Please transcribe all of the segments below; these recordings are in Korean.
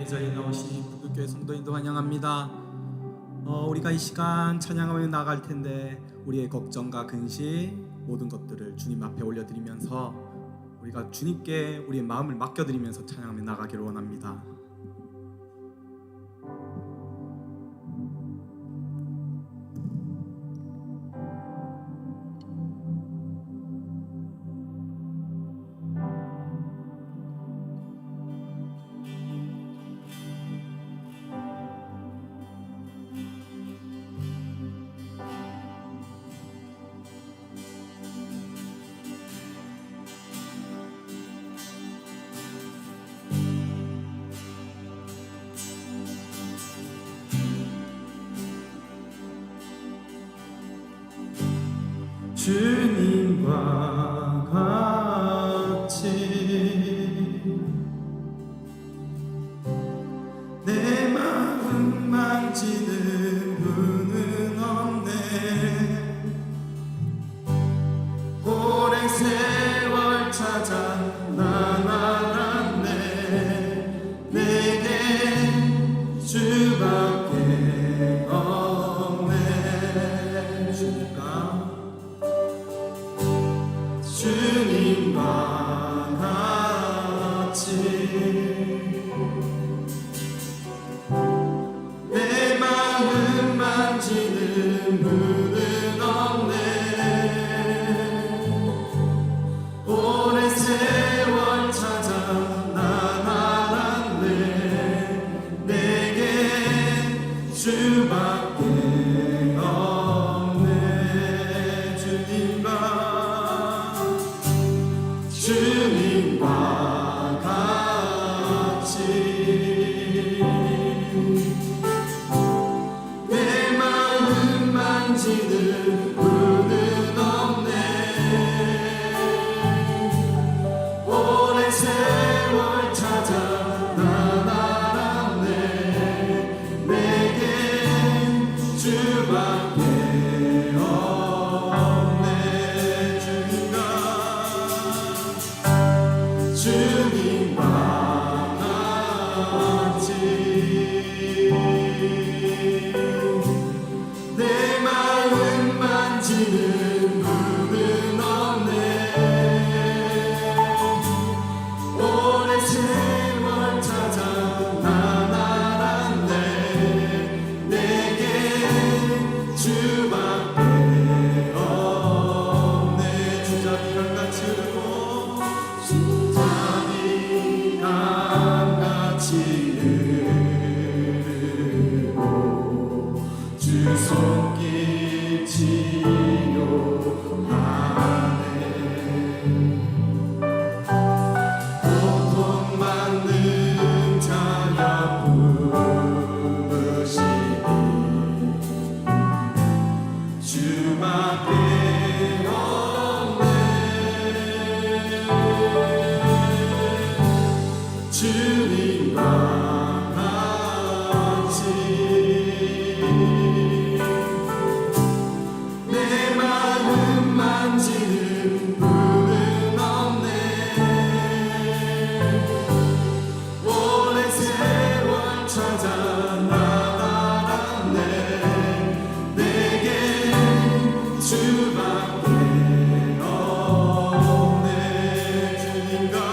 이 자리에 나오신 부교회 성도님도 환영합니다. 우리가 이 시간 찬양하며 나갈 텐데 우리의 걱정과 근심 모든 것들을 주님 앞에 올려드리면서 우리가 주님께 우리의 마음을 맡겨드리면서 찬양하며 나가기를 원합니다. 주님과 같이 내 마음 만지는 분은 없네. 오랜 세월 찾아 난 알았네. 내게 주밖에 없네. 주님과 같이 내 마음 만지는 분은 없네. 오랜 세월 찾아 난 알았네. 내게 주밖에 없네. 주님과 같이 내 마음 만지는 분은 없네. 오랜 세월 찾아 난 알았네. 내게 주밖에 없네. 주님과 같이 내 마음 만지는 분은 없네. 오랜 세월 찾아 난 알았네. 내게 주밖에 없네. 주자비 강같이 흐르고 강같이 흐르고 주 손길 치료하네. 고통 받는 자녀 부르시니 주밖에 주님과 같이 내 마음 만지는 분은 없네. 오랜 세월 찾아 난 알았네. 내게 주밖에 없네. 주님과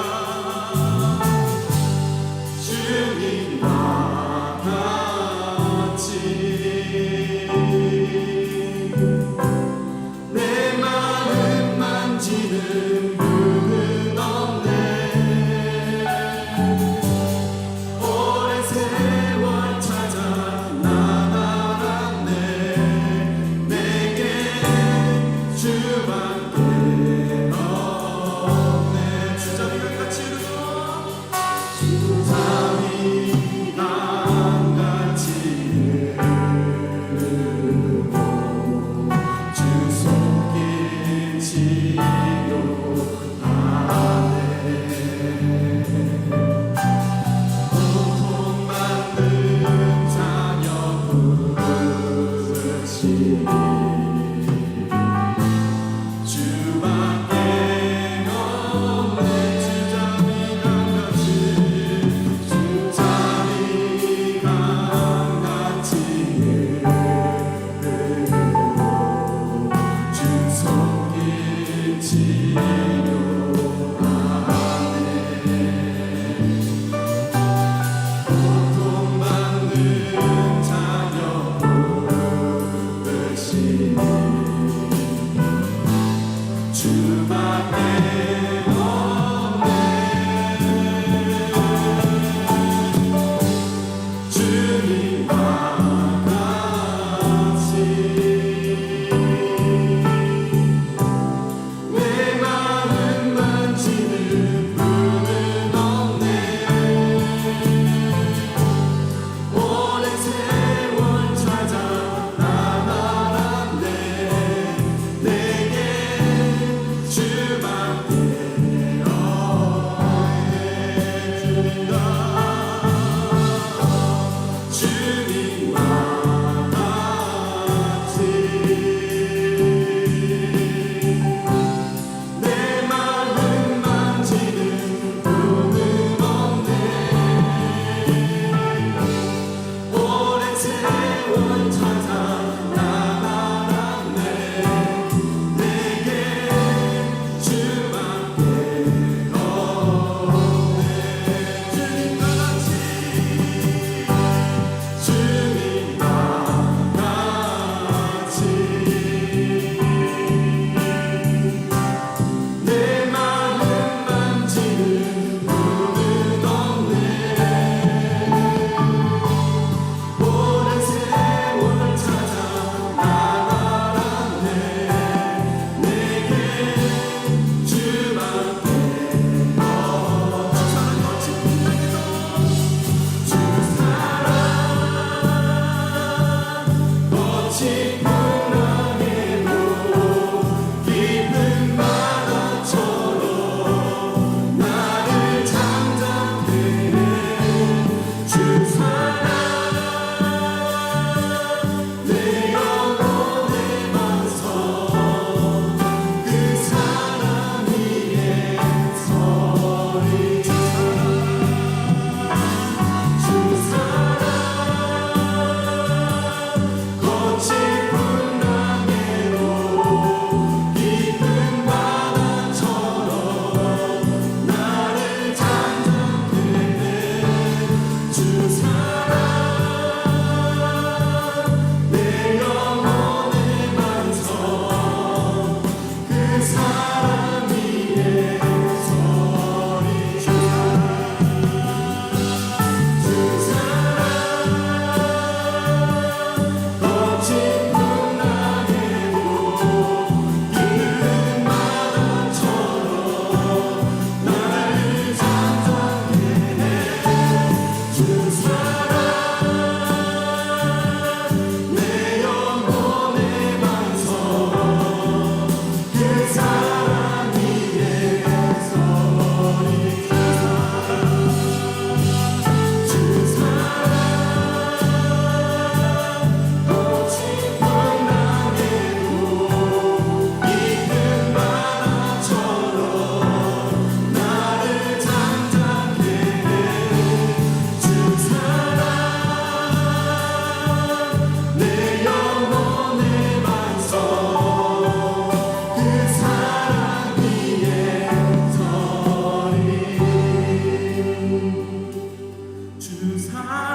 사랑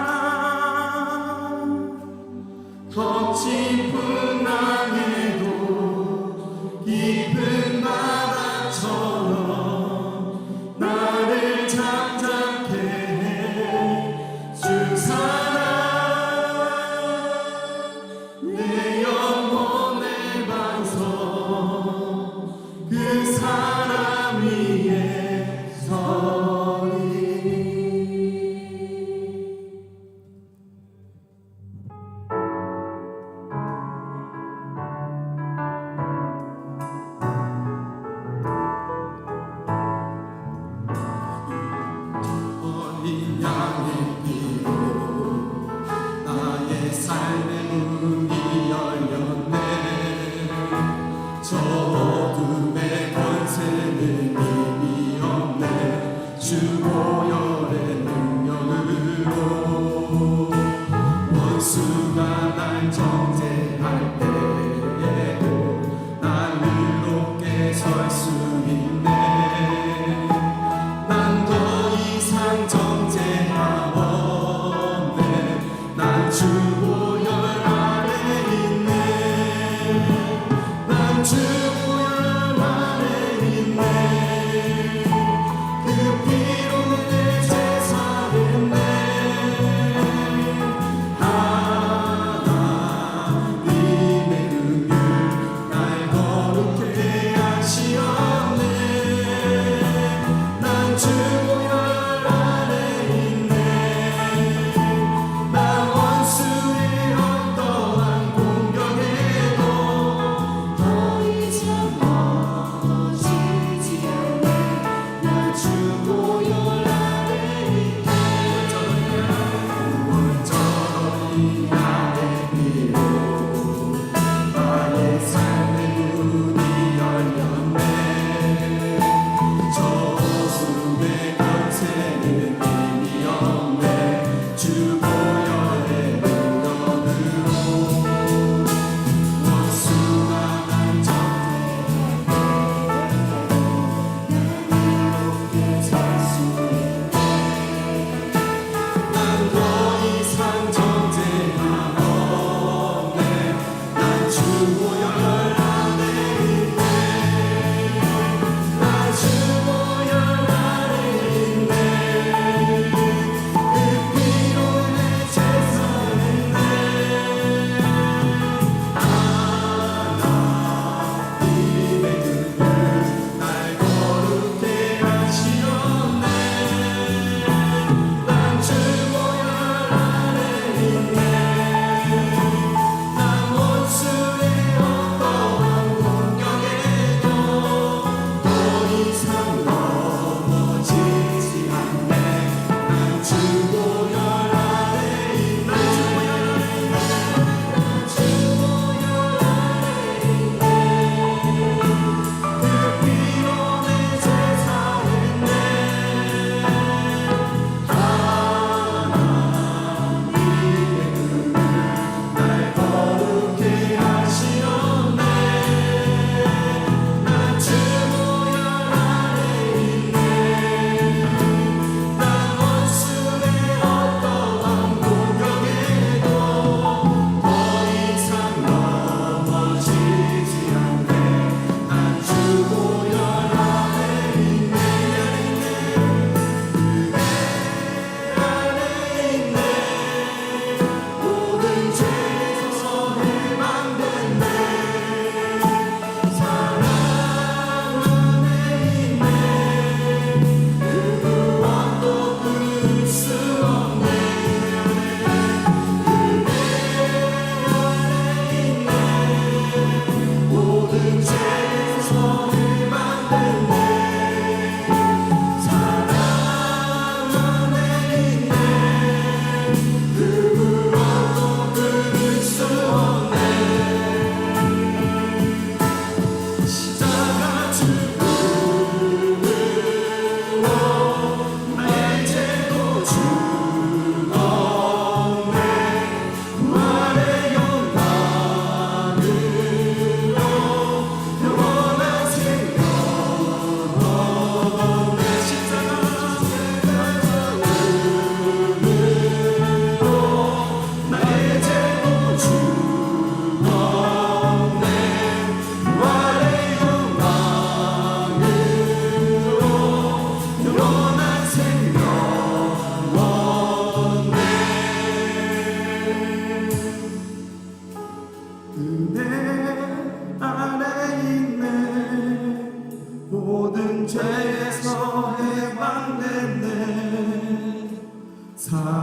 거친 풍랑에도 깊은 바다처럼 나를 잠잠케 해준 사랑 내 영혼의 반석 그 사랑 위에 서리.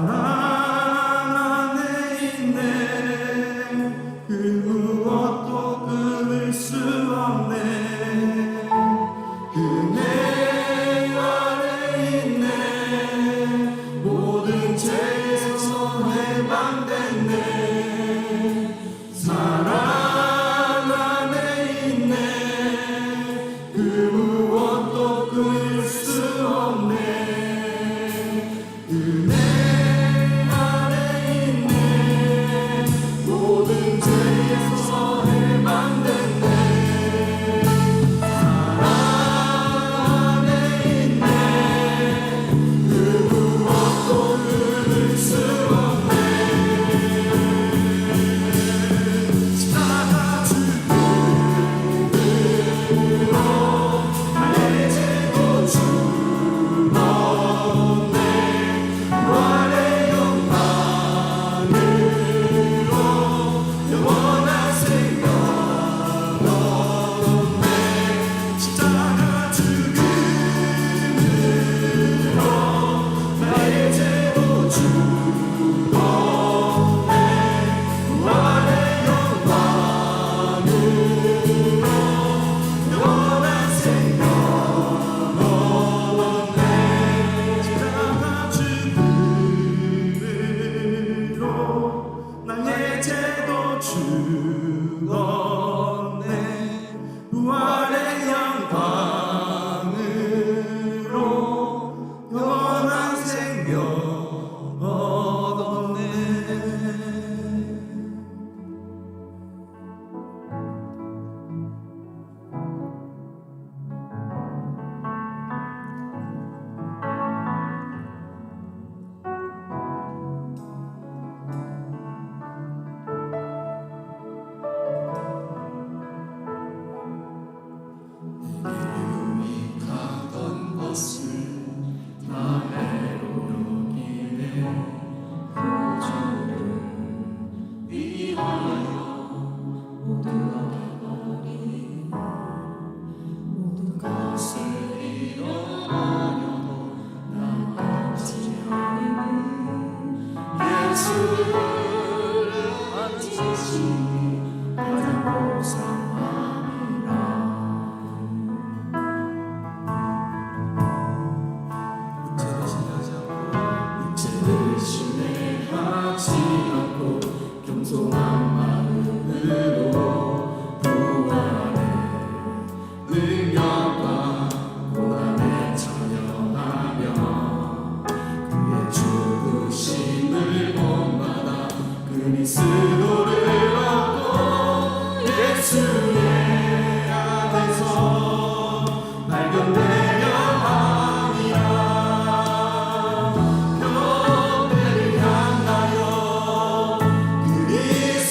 안에 있네. 그 무엇도 끊을 수 없네. 은혜 안에 있네. 모든 죄에서 해방됐네. 사랑 안에 있네. 그 무엇도 끊을 수 없네. 은혜 안에 있네. 모든 죄에서 해방됐네. 사랑 안에 있네. 그 무엇도 끊을 수 없네. 십자가 죽음으로 나의 죄도 죽었네. 부활의 영광으로 영원한 생명 얻었네. 십자가 죽음으로 나의 죄도 죽었네. 부활의 영광으로 영원한 생명 얻었네. 십자가 죽음으로 나의 죄도 죽었네. 부활의 영광으로 영원한 생명 얻었네. 유익하던 것을 다 배로 여기네. 구주를 위하여 모두 얻어버린 모든 것을 잃어버려도 나같이 하는 예수를 안지시 가장 고상함이라. 육체를 신뢰하지 않고 겸손한 마음으로 부활의 능력과 고난에 찬양하며 그의 죽으심을 본받아 그리스도를 얻고 예수의 안에서 발견되려 함이라. 편대를 향하여 그리스도를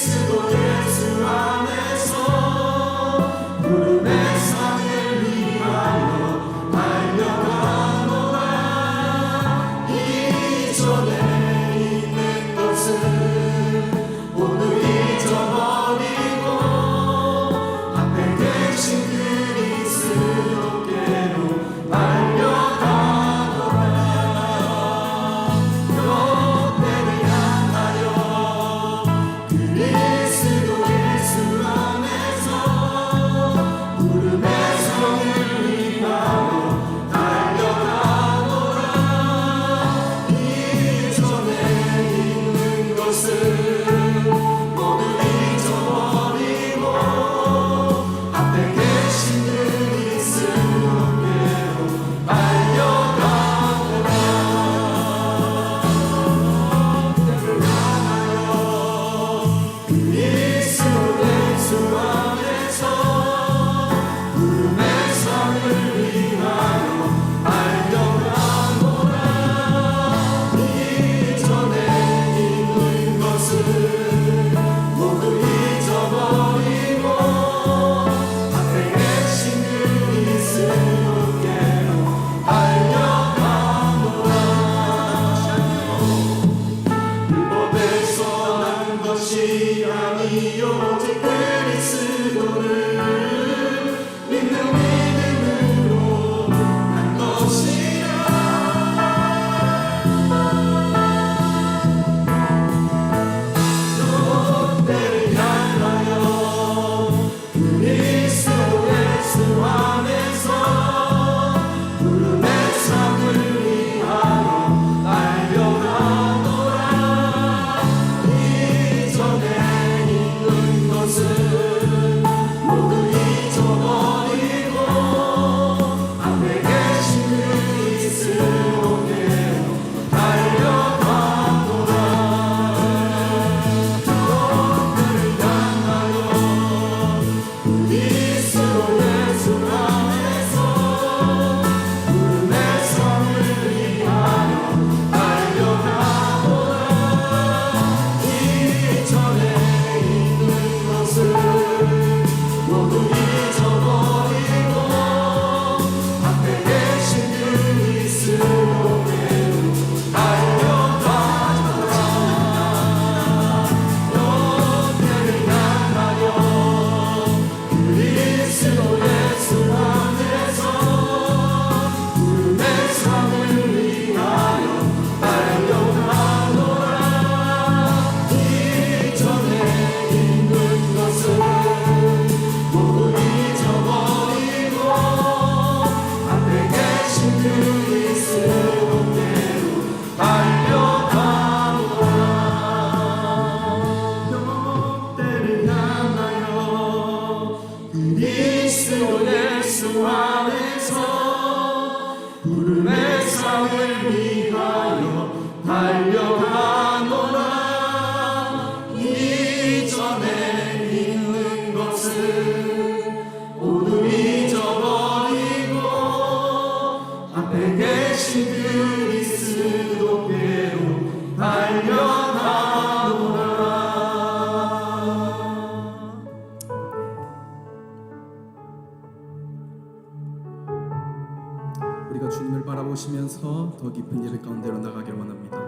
더 깊은 일 가운데로 나가길 원합니다.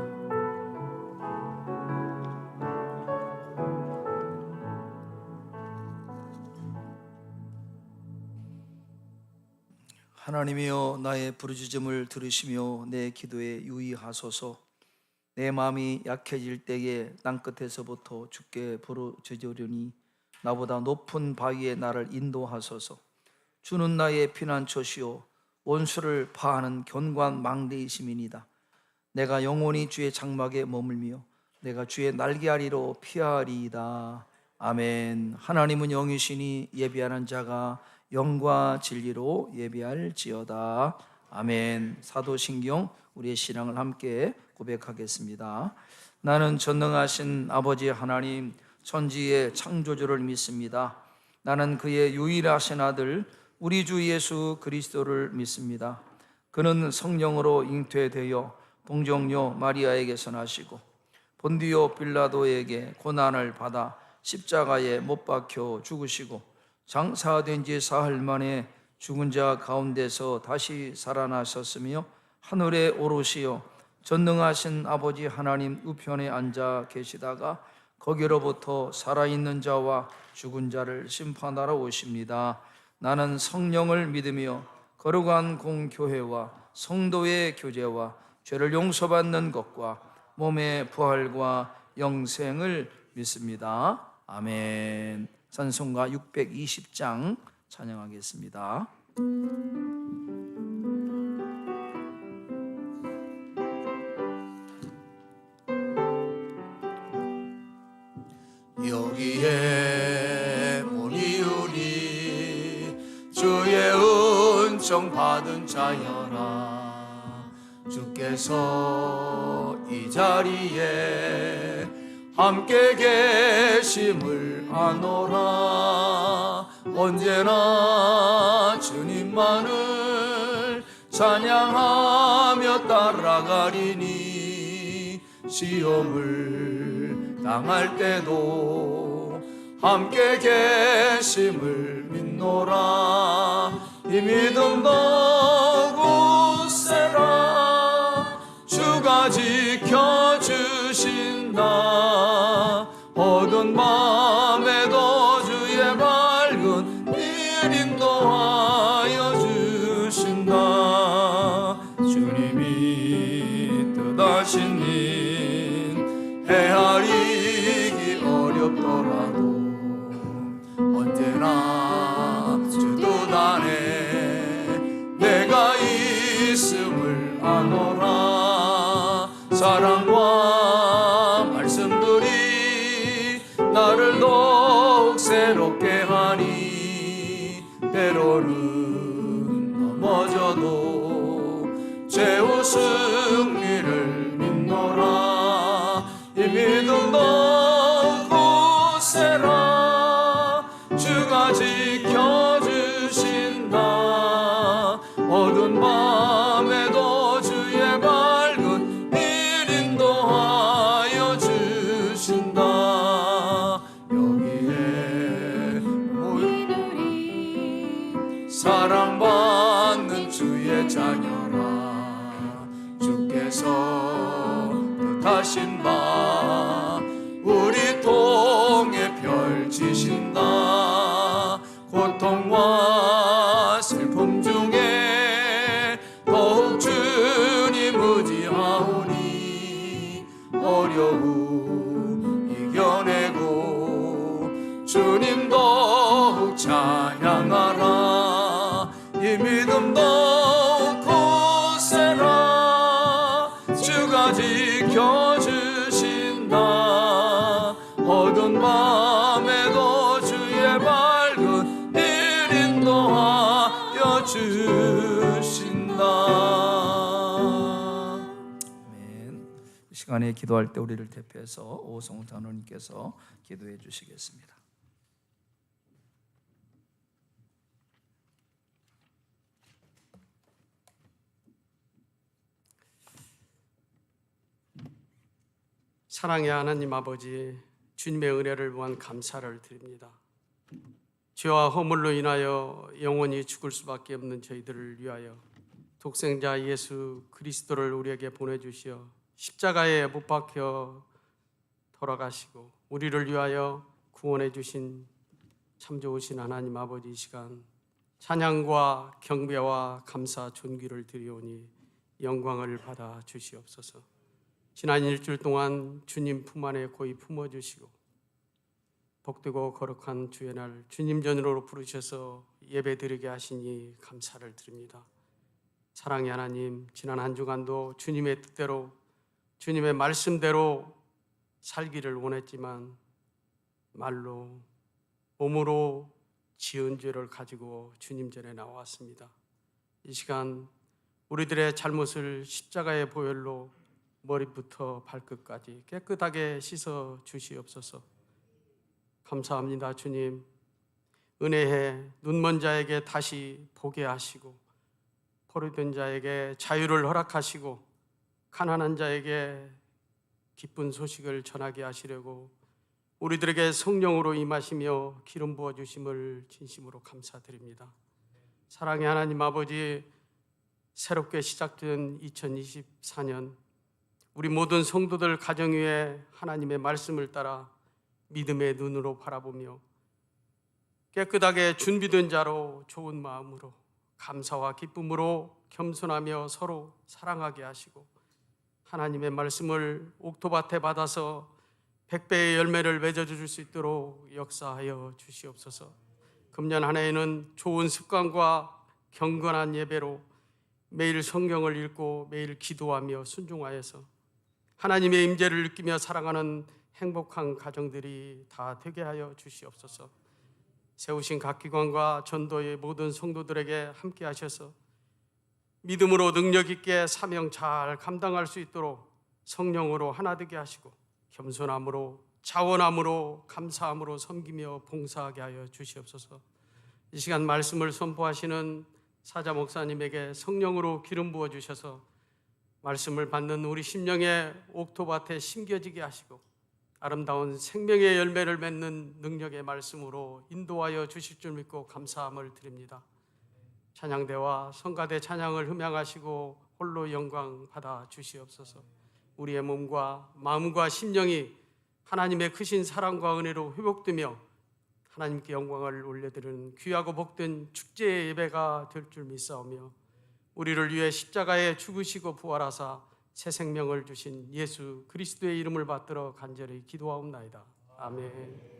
하나님이여, 나의 부르짖음을 들으시며 내 기도에 유의하소서. 내 마음이 약해질 때에 땅끝에서부터 주께 부르짖으려니 나보다 높은 바위에 나를 인도하소서. 주는 나의 피난처시요 원수를 파하는 견고한 망대이심이니이다. 내가 영원히 주의 장막에 머물며 내가 주의 날개 아래로 피하리이다. 아멘. 하나님은 영이시니 예비하는 자가 영과 진리로 예비할지어다. 아멘. 사도신경 우리의 신앙을 함께 고백하겠습니다. 나는 전능하신 아버지 하나님 천지의 창조주를 믿습니다. 나는 그의 유일하신 아들 우리 주 예수 그리스도를 믿습니다. 그는 성령으로 잉태되어 동정녀 마리아에게서 나시고 본디오 빌라도에게 고난을 받아 십자가에 못 박혀 죽으시고 장사된 지 사흘 만에 죽은 자 가운데서 다시 살아나셨으며 하늘에 오르시어 전능하신 아버지 하나님 우편에 앉아 계시다가 거기로부터 살아있는 자와 죽은 자를 심판하러 오십니다. 나는 성령을 믿으며 거룩한 공교회와 성도의 교제와 죄를 용서받는 것과 몸의 부활과 영생을 믿습니다. 아멘. 찬송가 620장 찬양하겠습니다. 여기에 모이우리 주의 은총 받은 자여라. 주께서 이 자리에 함께 계심을 아노라. 언제나 주님만을 찬양하며 따라가리니 시험을 당할 때도 함께 계심을 믿노라. 이 믿음 더욱 세라. 주가 지켜주신다. 어두운 밤에도 주의 밝은 빛 인도하여 주신다. 주님이 뜻하신 일 헤아리기 어렵더라도 언제나 주 뜻 안에 내가 있음을 아노라. 사랑과 말씀들이 나를 더욱 새롭게 하니 때로는 넘어져도 최후 승리를 믿노라. 이 믿음 더욱 세라. 주가 지켜주신다. 어두운 밤에도 주의 밝은 빛 인도하여 주신다. 여기에 모인 우리 사랑받는 주의 자녀라. 주께서 뜻하신 바 우리 통해 펼치신다. 고통과 슬픔 중에 더욱 주님 의지하오니 어려움 이겨내고 주님 더욱 찬양하라. 이 믿음 더욱 굳세라. 주가 지켜주신다. 어두운 밤에도 주의 밝은 빛 인도하여 주신다. 아멘. 이 시간에 기도할 때 우리를 대표해서 오성훈 단원님께서 기도해 주시겠습니다. 사랑의 하나님 아버지, 주님의 은혜를 보한 감사를 드립니다. 죄와 허물로 인하여 영원히 죽을 수밖에 없는 저희들을 위하여 독생자 예수 그리스도를 우리에게 보내주시어 십자가에 못 박혀 돌아가시고 우리를 위하여 구원해 주신 참 좋으신 하나님 아버지, 이 시간 찬양과 경배와 감사 존귀를 드리오니 영광을 받아 주시옵소서. 지난 일주일 동안 주님 품 안에 고이 품어주시고 복되고 거룩한 주의 날 주님 전으로 부르셔서 예배드리게 하시니 감사를 드립니다. 사랑의 하나님, 지난 한 주간도 주님의 뜻대로 주님의 말씀대로 살기를 원했지만 말로 몸으로 지은 죄를 가지고 주님 전에 나왔습니다. 이 시간 우리들의 잘못을 십자가의 보혈로 머리부터 발끝까지 깨끗하게 씻어 주시옵소서. 감사합니다. 주님, 은혜에 눈먼 자에게 다시 보게 하시고 포로된 자에게 자유를 허락하시고 가난한 자에게 기쁜 소식을 전하게 하시려고 우리들에게 성령으로 임하시며 기름 부어 주심을 진심으로 감사드립니다. 사랑의 하나님 아버지, 새롭게 시작된 2024년 우리 모든 성도들 가정 위에 하나님의 말씀을 따라 믿음의 눈으로 바라보며 깨끗하게 준비된 자로 좋은 마음으로 감사와 기쁨으로 겸손하며 서로 사랑하게 하시고 하나님의 말씀을 옥토밭에 받아서 100배의 열매를 맺어줄 수 있도록 역사하여 주시옵소서. 금년 한 해에는 좋은 습관과 경건한 예배로 매일 성경을 읽고 매일 기도하며 순종하여서 하나님의 임재를 느끼며 살아가는 행복한 가정들이 다 되게 하여 주시옵소서. 세우신 각 기관과 전도의 모든 성도들에게 함께 하셔서 믿음으로 능력 있게 사명 잘 감당할 수 있도록 성령으로 하나 되게 하시고 겸손함으로 자원함으로 감사함으로 섬기며 봉사하게 하여 주시옵소서. 이 시간 말씀을 선포하시는 사자 목사님에게 성령으로 기름 부어 주셔서 말씀을 받는 우리 심령의 옥토밭에 심겨지게 하시고 아름다운 생명의 열매를 맺는 능력의 말씀으로 인도하여 주실 줄 믿고 감사함을 드립니다. 찬양대와 성가대 찬양을 흠양하시고 홀로 영광 받아 주시옵소서. 우리의 몸과 마음과 심령이 하나님의 크신 사랑과 은혜로 회복되며 하나님께 영광을 올려드리는 귀하고 복된 축제의 예배가 될 줄 믿사오며 우리를 위해 십자가에 죽으시고 부활하사 새 생명을 주신 예수 그리스도의 이름을 받들어 간절히 기도하옵나이다. 아멘.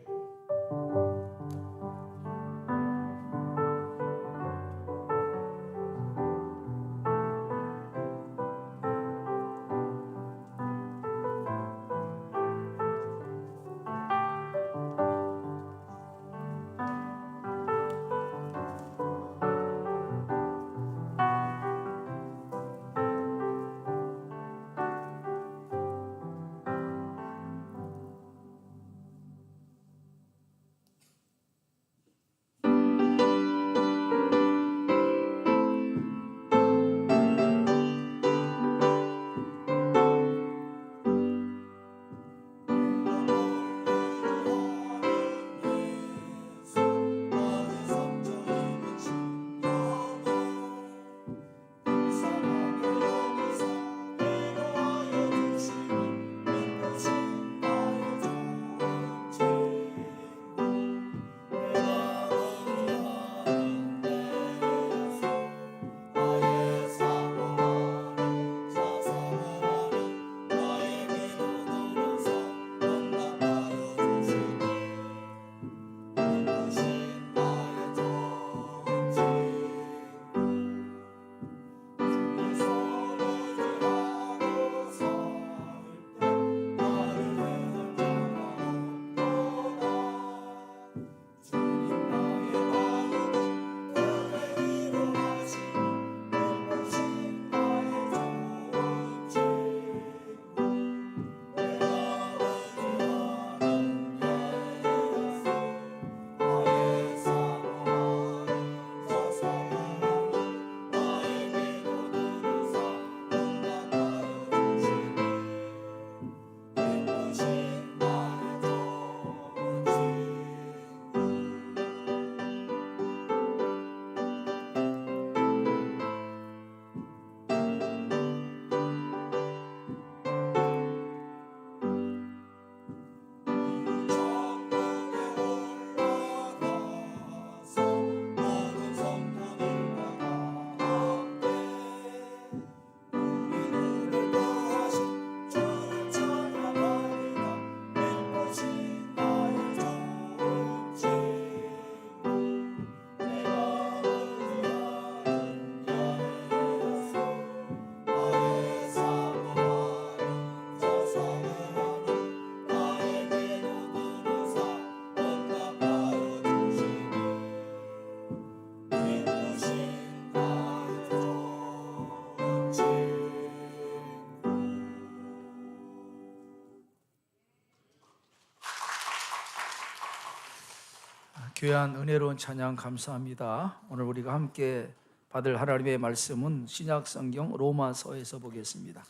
귀한 은혜로운 찬양 감사합니다. 오늘 우리가 함께 받을 하나님의 말씀은 신약 성경 로마서에서 보겠습니다.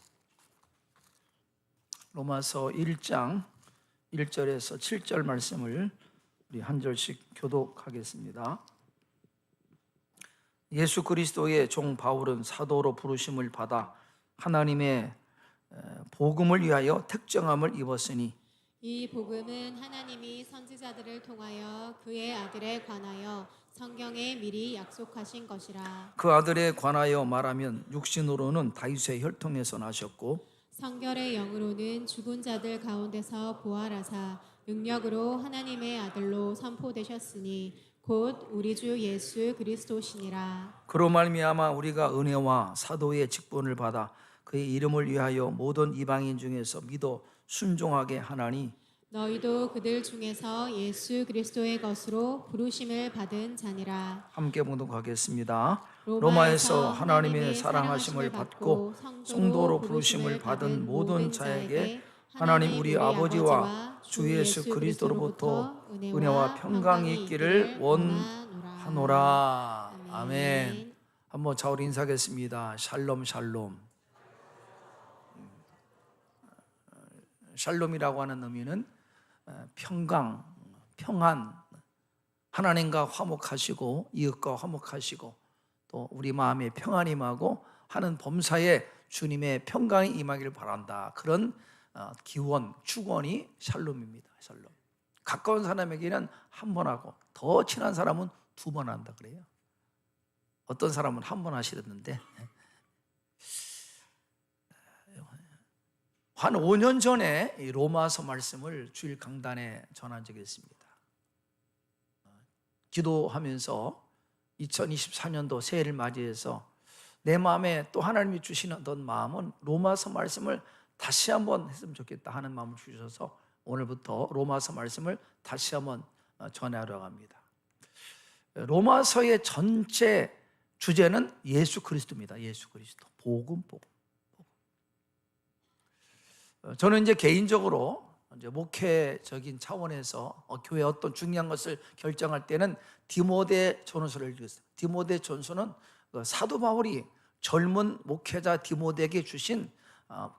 로마서 1장 1절에서 7절 말씀을 우리 한 절씩 교독하겠습니다. 예수 그리스도의 종 바울은 사도로 부르심을 받아 하나님의 복음을 위하여 택정함을 입었으니 이 복음은 하나님이 선지자들을 통하여 그의 아들에 관하여 성경에 미리 약속하신 것이라. 그 아들에 관하여 말하면 육신으로는 다윗의 혈통에서 나셨고 성결의 영으로는 죽은 자들 가운데서 부활하사 능력으로 하나님의 아들로 선포되셨으니 곧 우리 주 예수 그리스도시니라. 그로 말미암아 우리가 은혜와 사도의 직분을 받아 그의 이름을 위하여 모든 이방인 중에서 믿어 순종하게 하나니 너희도 그들 중에서 예수 그리스도의 것으로 부르심을 받은 자니라. 함께 봉독하겠습니다. 로마에서 하나님의 사랑하심을 받고 성도로 부르심을 받은 모든 자에게 하나님 우리 아버지와 주 예수 그리스도로부터 은혜와 평강이 있기를 원하노라. 아멘. 한번 좌우로 인사하겠습니다. 샬롬 샬롬. 샬롬이라고 하는 의미는 평강, 평안, 하나님과 화목하시고 이웃과 화목하시고 또 우리 마음에 평안이 임하고 하는 범사에 주님의 평강이 임하기를 바란다. 그런 기원, 축원이 샬롬입니다. 샬롬. 가까운 사람에게는 한 번 하고 더 친한 사람은 두 번 한다 그래요. 어떤 사람은 한 번 하시는데 한 5년 전에 이 로마서 말씀을 주일 강단에 전한 적이 있습니다. 기도하면서 2024년도 새해를 맞이해서 내 마음에 또 하나님이 주시는 어떤 마음은 로마서 말씀을 다시 한번 했으면 좋겠다 하는 마음을 주셔서 오늘부터 로마서 말씀을 다시 한번 전하려고 합니다. 로마서의 전체 주제는 예수 그리스도입니다. 예수 그리스도. 복음. 저는 이제 개인적으로 이제 목회적인 차원에서 교회 어떤 중요한 것을 결정할 때는 디모데 전서를 읽었어요. 디모데 전서는 사도 바울이 젊은 목회자 디모데에게 주신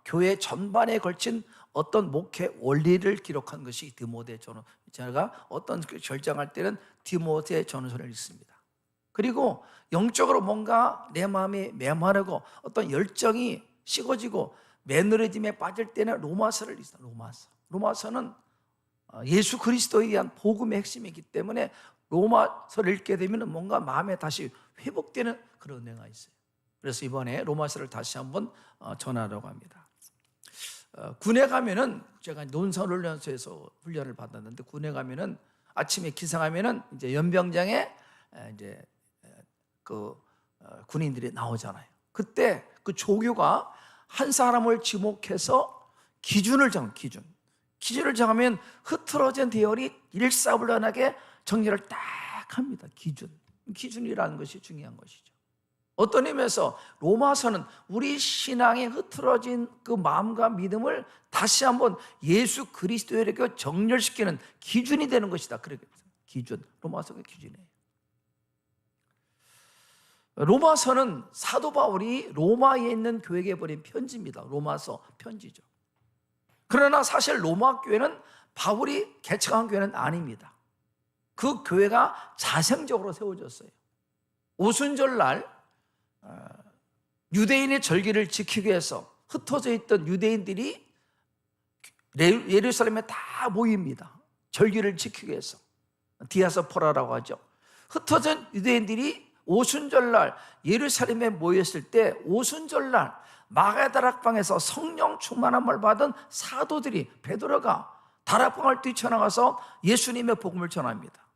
교회 전반에 걸친 어떤 목회 원리를 기록한 것이 디모데 전서. 제가 어떤 결정할 때는 디모데 전서를 읽습니다. 그리고 영적으로 뭔가 내 마음이 메마르고 어떤 열정이 식어지고 매너리즘에 빠질 때는 로마서를 읽어요. 로마서는 예수 그리스도에 대한 복음의 핵심이기 때문에 로마서를 읽게 되면 뭔가 마음에 다시 회복되는 그런 은혜가 있어요. 그래서 이번에 로마서를 다시 한번 전하려고 합니다. 군에 가면은 제가 논설훈련소에서 훈련을 받았는데 군에 가면은 아침에 기상하면은 이제 연병장에 이제 그 군인들이 나오잖아요. 그때 그 조교가 한 사람을 지목해서 기준을 기준을 정하면 흐트러진 대열이 일사불란하게 정리를 딱 합니다. 기준이라는 것이 중요한 것이죠. 어떤 의미에서 로마서는 우리 신앙의 흐트러진 그 마음과 믿음을 다시 한번 예수 그리스도에게 정렬시키는 기준이 되는 것이다. 그렇게 기준, 로마서가 기준이에요. 로마서는 사도 바울이 로마에 있는 교회에 보낸 편지입니다. 로마서 편지죠. 그러나 사실 로마 교회는 바울이 개척한 교회는 아닙니다. 그 교회가 자생적으로 세워졌어요. 오순절날 유대인의 절기를 지키기 위해서 흩어져 있던 유대인들이 예루살렘에 다 모입니다. 절기를 지키기 위해서. 디아스포라라고 하죠. 흩어진 유대인들이 오순절날 예루살렘에 모였을 때 오순절날 마가다락방에서 성령 충만함을 받은 사도들이 베드로가 다락방을 뛰쳐나가서 예수님의 복음을 전합니다.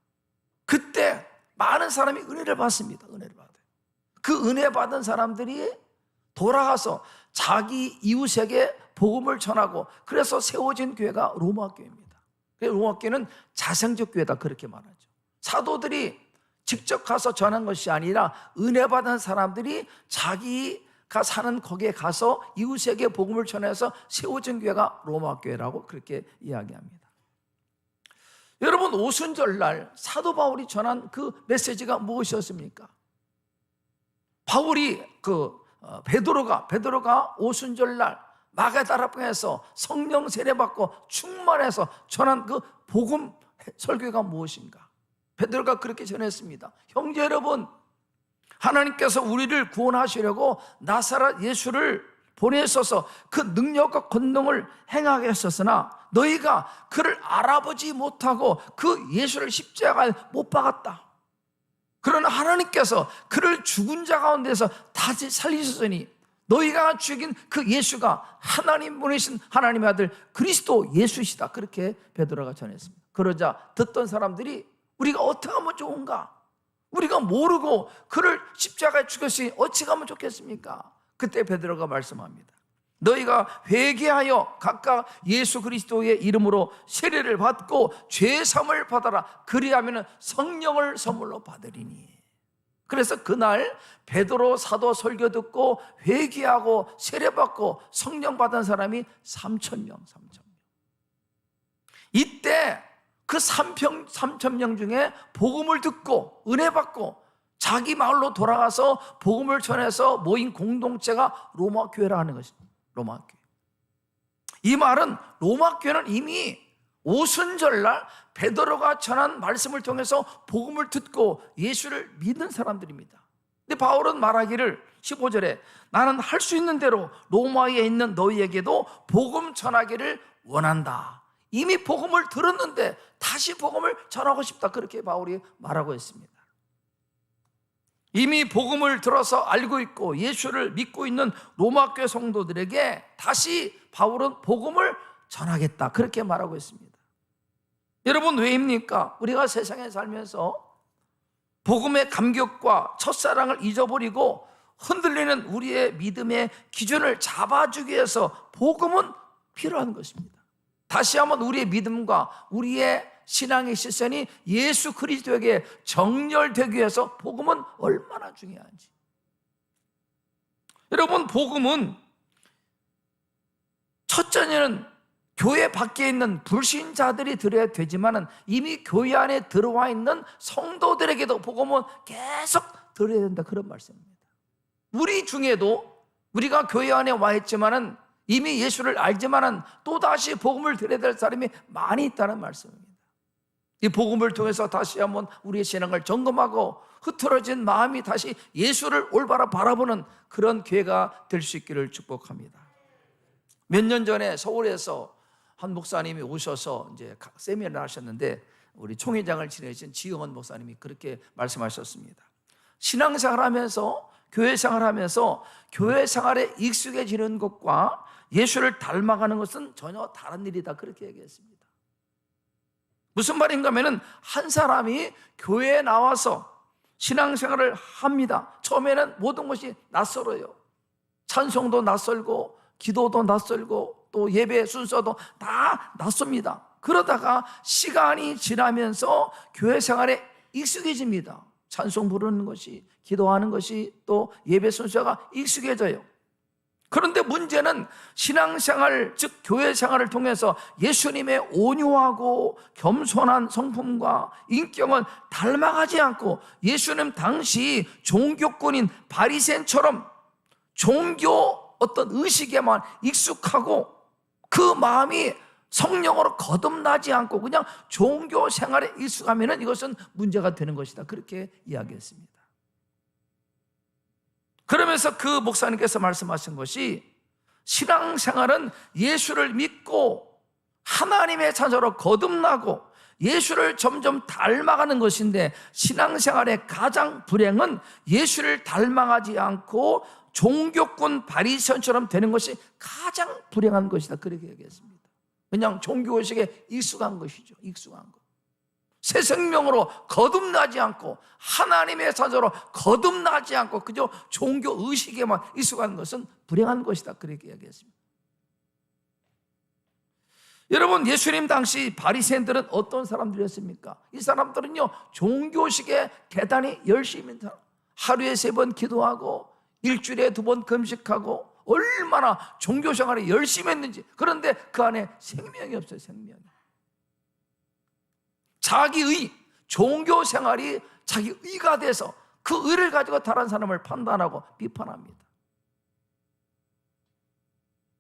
그때 많은 사람이 은혜를 받습니다. 은혜를 받아요. 그 은혜 받은 사람들이 돌아가서 자기 이웃에게 복음을 전하고 그래서 세워진 교회가 로마 교회입니다. 로마 교회는 자생적 교회다 그렇게 말하죠. 사도들이 직접 가서 전한 것이 아니라 은혜 받은 사람들이 자기가 사는 거기에 가서 이웃에게 복음을 전해서 세워진 교회가 로마 교회라고 그렇게 이야기합니다. 여러분, 오순절날 사도 바울이 전한 그 메시지가 무엇이었습니까? 바울이 베드로가 오순절날 마가다락방에서 성령 세례받고 충만해서 전한 그 복음 설교가 무엇인가? 베드로가 그렇게 전했습니다. 형제 여러분, 하나님께서 우리를 구원하시려고 나사렛 예수를 보내셔서 그 능력과 권능을 행하게 하셨으나 너희가 그를 알아보지 못하고 그 예수를 십자가에 못 박았다. 그러나 하나님께서 그를 죽은 자 가운데서 다시 살리셨으니 너희가 죽인 그 예수가 하나님 보내신 하나님의 아들 그리스도 예수시다. 그렇게 베드로가 전했습니다. 그러자 듣던 사람들이 우리가 어떻게 하면 좋은가? 우리가 모르고 그를 십자가에 죽였으니 어찌 하면 좋겠습니까? 그때 베드로가 말씀합니다. 너희가 회개하여 각각 예수 그리스도의 이름으로 세례를 받고 죄사함을 받아라. 그리하면 성령을 선물로 받으리니. 그래서 그날 베드로 사도 설교 듣고 회개하고 세례받고 성령 받은 사람이 3,000명. 이때 그 3,000명 중에 복음을 듣고 은혜 받고 자기 마을로 돌아가서 복음을 전해서 모인 공동체가 로마 교회라 하는 것입니다. 로마 교회. 이 말은 로마 교회는 이미 오순절날 베드로가 전한 말씀을 통해서 복음을 듣고 예수를 믿는 사람들입니다. 근데 바울은 말하기를 15절에 나는 할 수 있는 대로 로마에 있는 너희에게도 복음 전하기를 원한다. 이미 복음을 들었는데 다시 복음을 전하고 싶다. 그렇게 바울이 말하고 있습니다. 이미 복음을 들어서 알고 있고 예수를 믿고 있는 로마 교회 성도들에게 다시 바울은 복음을 전하겠다. 그렇게 말하고 있습니다. 여러분, 왜입니까? 우리가 세상에 살면서 복음의 감격과 첫사랑을 잊어버리고 흔들리는 우리의 믿음의 기준을 잡아주기 위해서 복음은 필요한 것입니다. 다시 한번 우리의 믿음과 우리의 신앙의 시선이 예수 그리스도에게 정렬되기 위해서 복음은 얼마나 중요한지. 여러분, 복음은 첫째는 교회 밖에 있는 불신자들이 들어야 되지만 이미 교회 안에 들어와 있는 성도들에게도 복음은 계속 들어야 된다. 그런 말씀입니다. 우리 중에도 우리가 교회 안에 와 있지만은 이미 예수를 알지만은 또다시 복음을 들어야 될 사람이 많이 있다는 말씀입니다. 이 복음을 통해서 다시 한번 우리의 신앙을 점검하고 흐트러진 마음이 다시 예수를 올바로 바라보는 그런 기회가 될 수 있기를 축복합니다. 몇 년 전에 서울에서 한 목사님이 오셔서 이제 세미나를 하셨는데 우리 총회장을 지내신 지영원 목사님이 그렇게 말씀하셨습니다. 신앙생활하면서 교회 생활하면서 교회 생활에 익숙해지는 것과 예수를 닮아가는 것은 전혀 다른 일이다. 그렇게 얘기했습니다. 무슨 말인가 하면은 한 사람이 교회에 나와서 신앙생활을 합니다. 처음에는 모든 것이 낯설어요. 찬송도 낯설고 기도도 낯설고 또 예배 순서도 다 낯섭니다. 그러다가 시간이 지나면서 교회 생활에 익숙해집니다. 찬송 부르는 것이, 기도하는 것이, 또 예배 순서가 익숙해져요. 그런데 문제는 신앙생활, 즉 교회 생활을 통해서 예수님의 온유하고 겸손한 성품과 인격은 닮아가지 않고 예수님 당시 종교꾼인 바리새인처럼 종교 어떤 의식에만 익숙하고 그 마음이 성령으로 거듭나지 않고 그냥 종교 생활에 익숙하면 이것은 문제가 되는 것이다. 그렇게 이야기했습니다. 그러면서 그 목사님께서 말씀하신 것이 신앙생활은 예수를 믿고 하나님의 자녀로 거듭나고 예수를 점점 닮아가는 것인데 신앙생활의 가장 불행은 예수를 닮아가지 않고 종교꾼 바리새인처럼 되는 것이 가장 불행한 것이다. 그렇게 얘기했습니다. 그냥 종교의식에 익숙한 것이죠. 익숙한 것. 새 생명으로 거듭나지 않고 하나님의 자녀로 거듭나지 않고 그저 종교의식에만 익숙한 것은 불행한 것이다. 그렇게 이야기했습니다. 여러분, 예수님 당시 바리새인들은 어떤 사람들이었습니까? 이 사람들은요, 종교식에 대단히 열심히 하루에 3번 기도하고 일주일에 2번 금식하고 얼마나 종교생활에 열심히 했는지. 그런데 그 안에 생명이 없어요. 생명이. 자기 의, 종교 생활이 자기 의가 돼서 그 의를 가지고 다른 사람을 판단하고 비판합니다.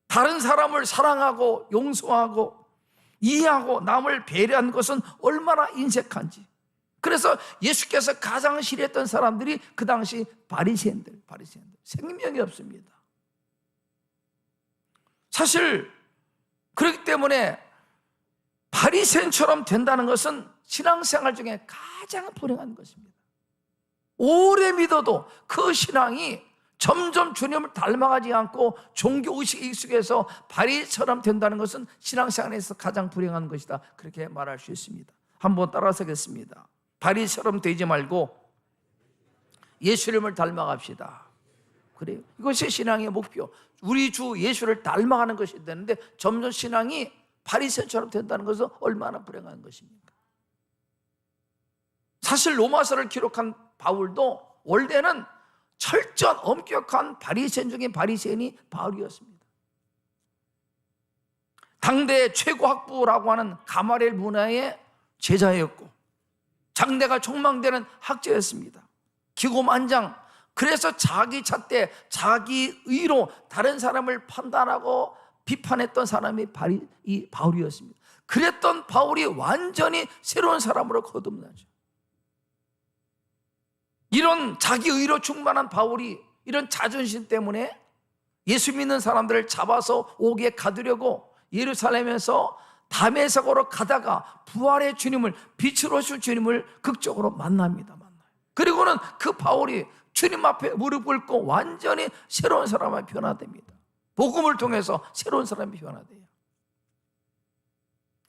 다른 사람을 사랑하고 용서하고 이해하고 남을 배려한 것은 얼마나 인색한지. 그래서 예수께서 가장 싫어했던 사람들이 그 당시 바리새인들. 생명이 없습니다. 사실 그렇기 때문에 바리새인처럼 된다는 것은 신앙생활 중에 가장 불행한 것입니다. 오래 믿어도 그 신앙이 점점 주님을 닮아가지 않고 종교의식에 익숙해서 바리새인처럼 된다는 것은 신앙생활에서 가장 불행한 것이다, 그렇게 말할 수 있습니다. 한번 따라서겠습니다. 바리새인처럼 되지 말고 예수님을 닮아갑시다. 그래요. 이것이 신앙의 목표. 우리 주 예수를 닮아가는 것이 되는데 점점 신앙이 바리새인처럼 된다는 것은 얼마나 불행한 것입니까? 사실 로마서를 기록한 바울도 원래는 철저한 엄격한 바리새인 중에 바리새인이 바울이었습니다. 당대 최고 학부라고 하는 가마리엘 문화의 제자였고 장래가 촉망되는 학자였습니다. 기고만장. 그래서 자기 잣대, 자기 의로 다른 사람을 판단하고 비판했던 사람이 이 바울이었습니다. 그랬던 바울이 완전히 새로운 사람으로 거듭나죠. 이런 자기 의로 충만한 바울이 이런 자존심 때문에 예수 믿는 사람들을 잡아서 옥에 가두려고 예루살렘에서 다메섹으로 가다가 부활의 주님을, 빛으로 오실 주님을 극적으로 만납니다. 그리고는 그 바울이 주님 앞에 무릎 꿇고 완전히 새로운 사람이 변화됩니다. 복음을 통해서 새로운 사람이 변화돼요.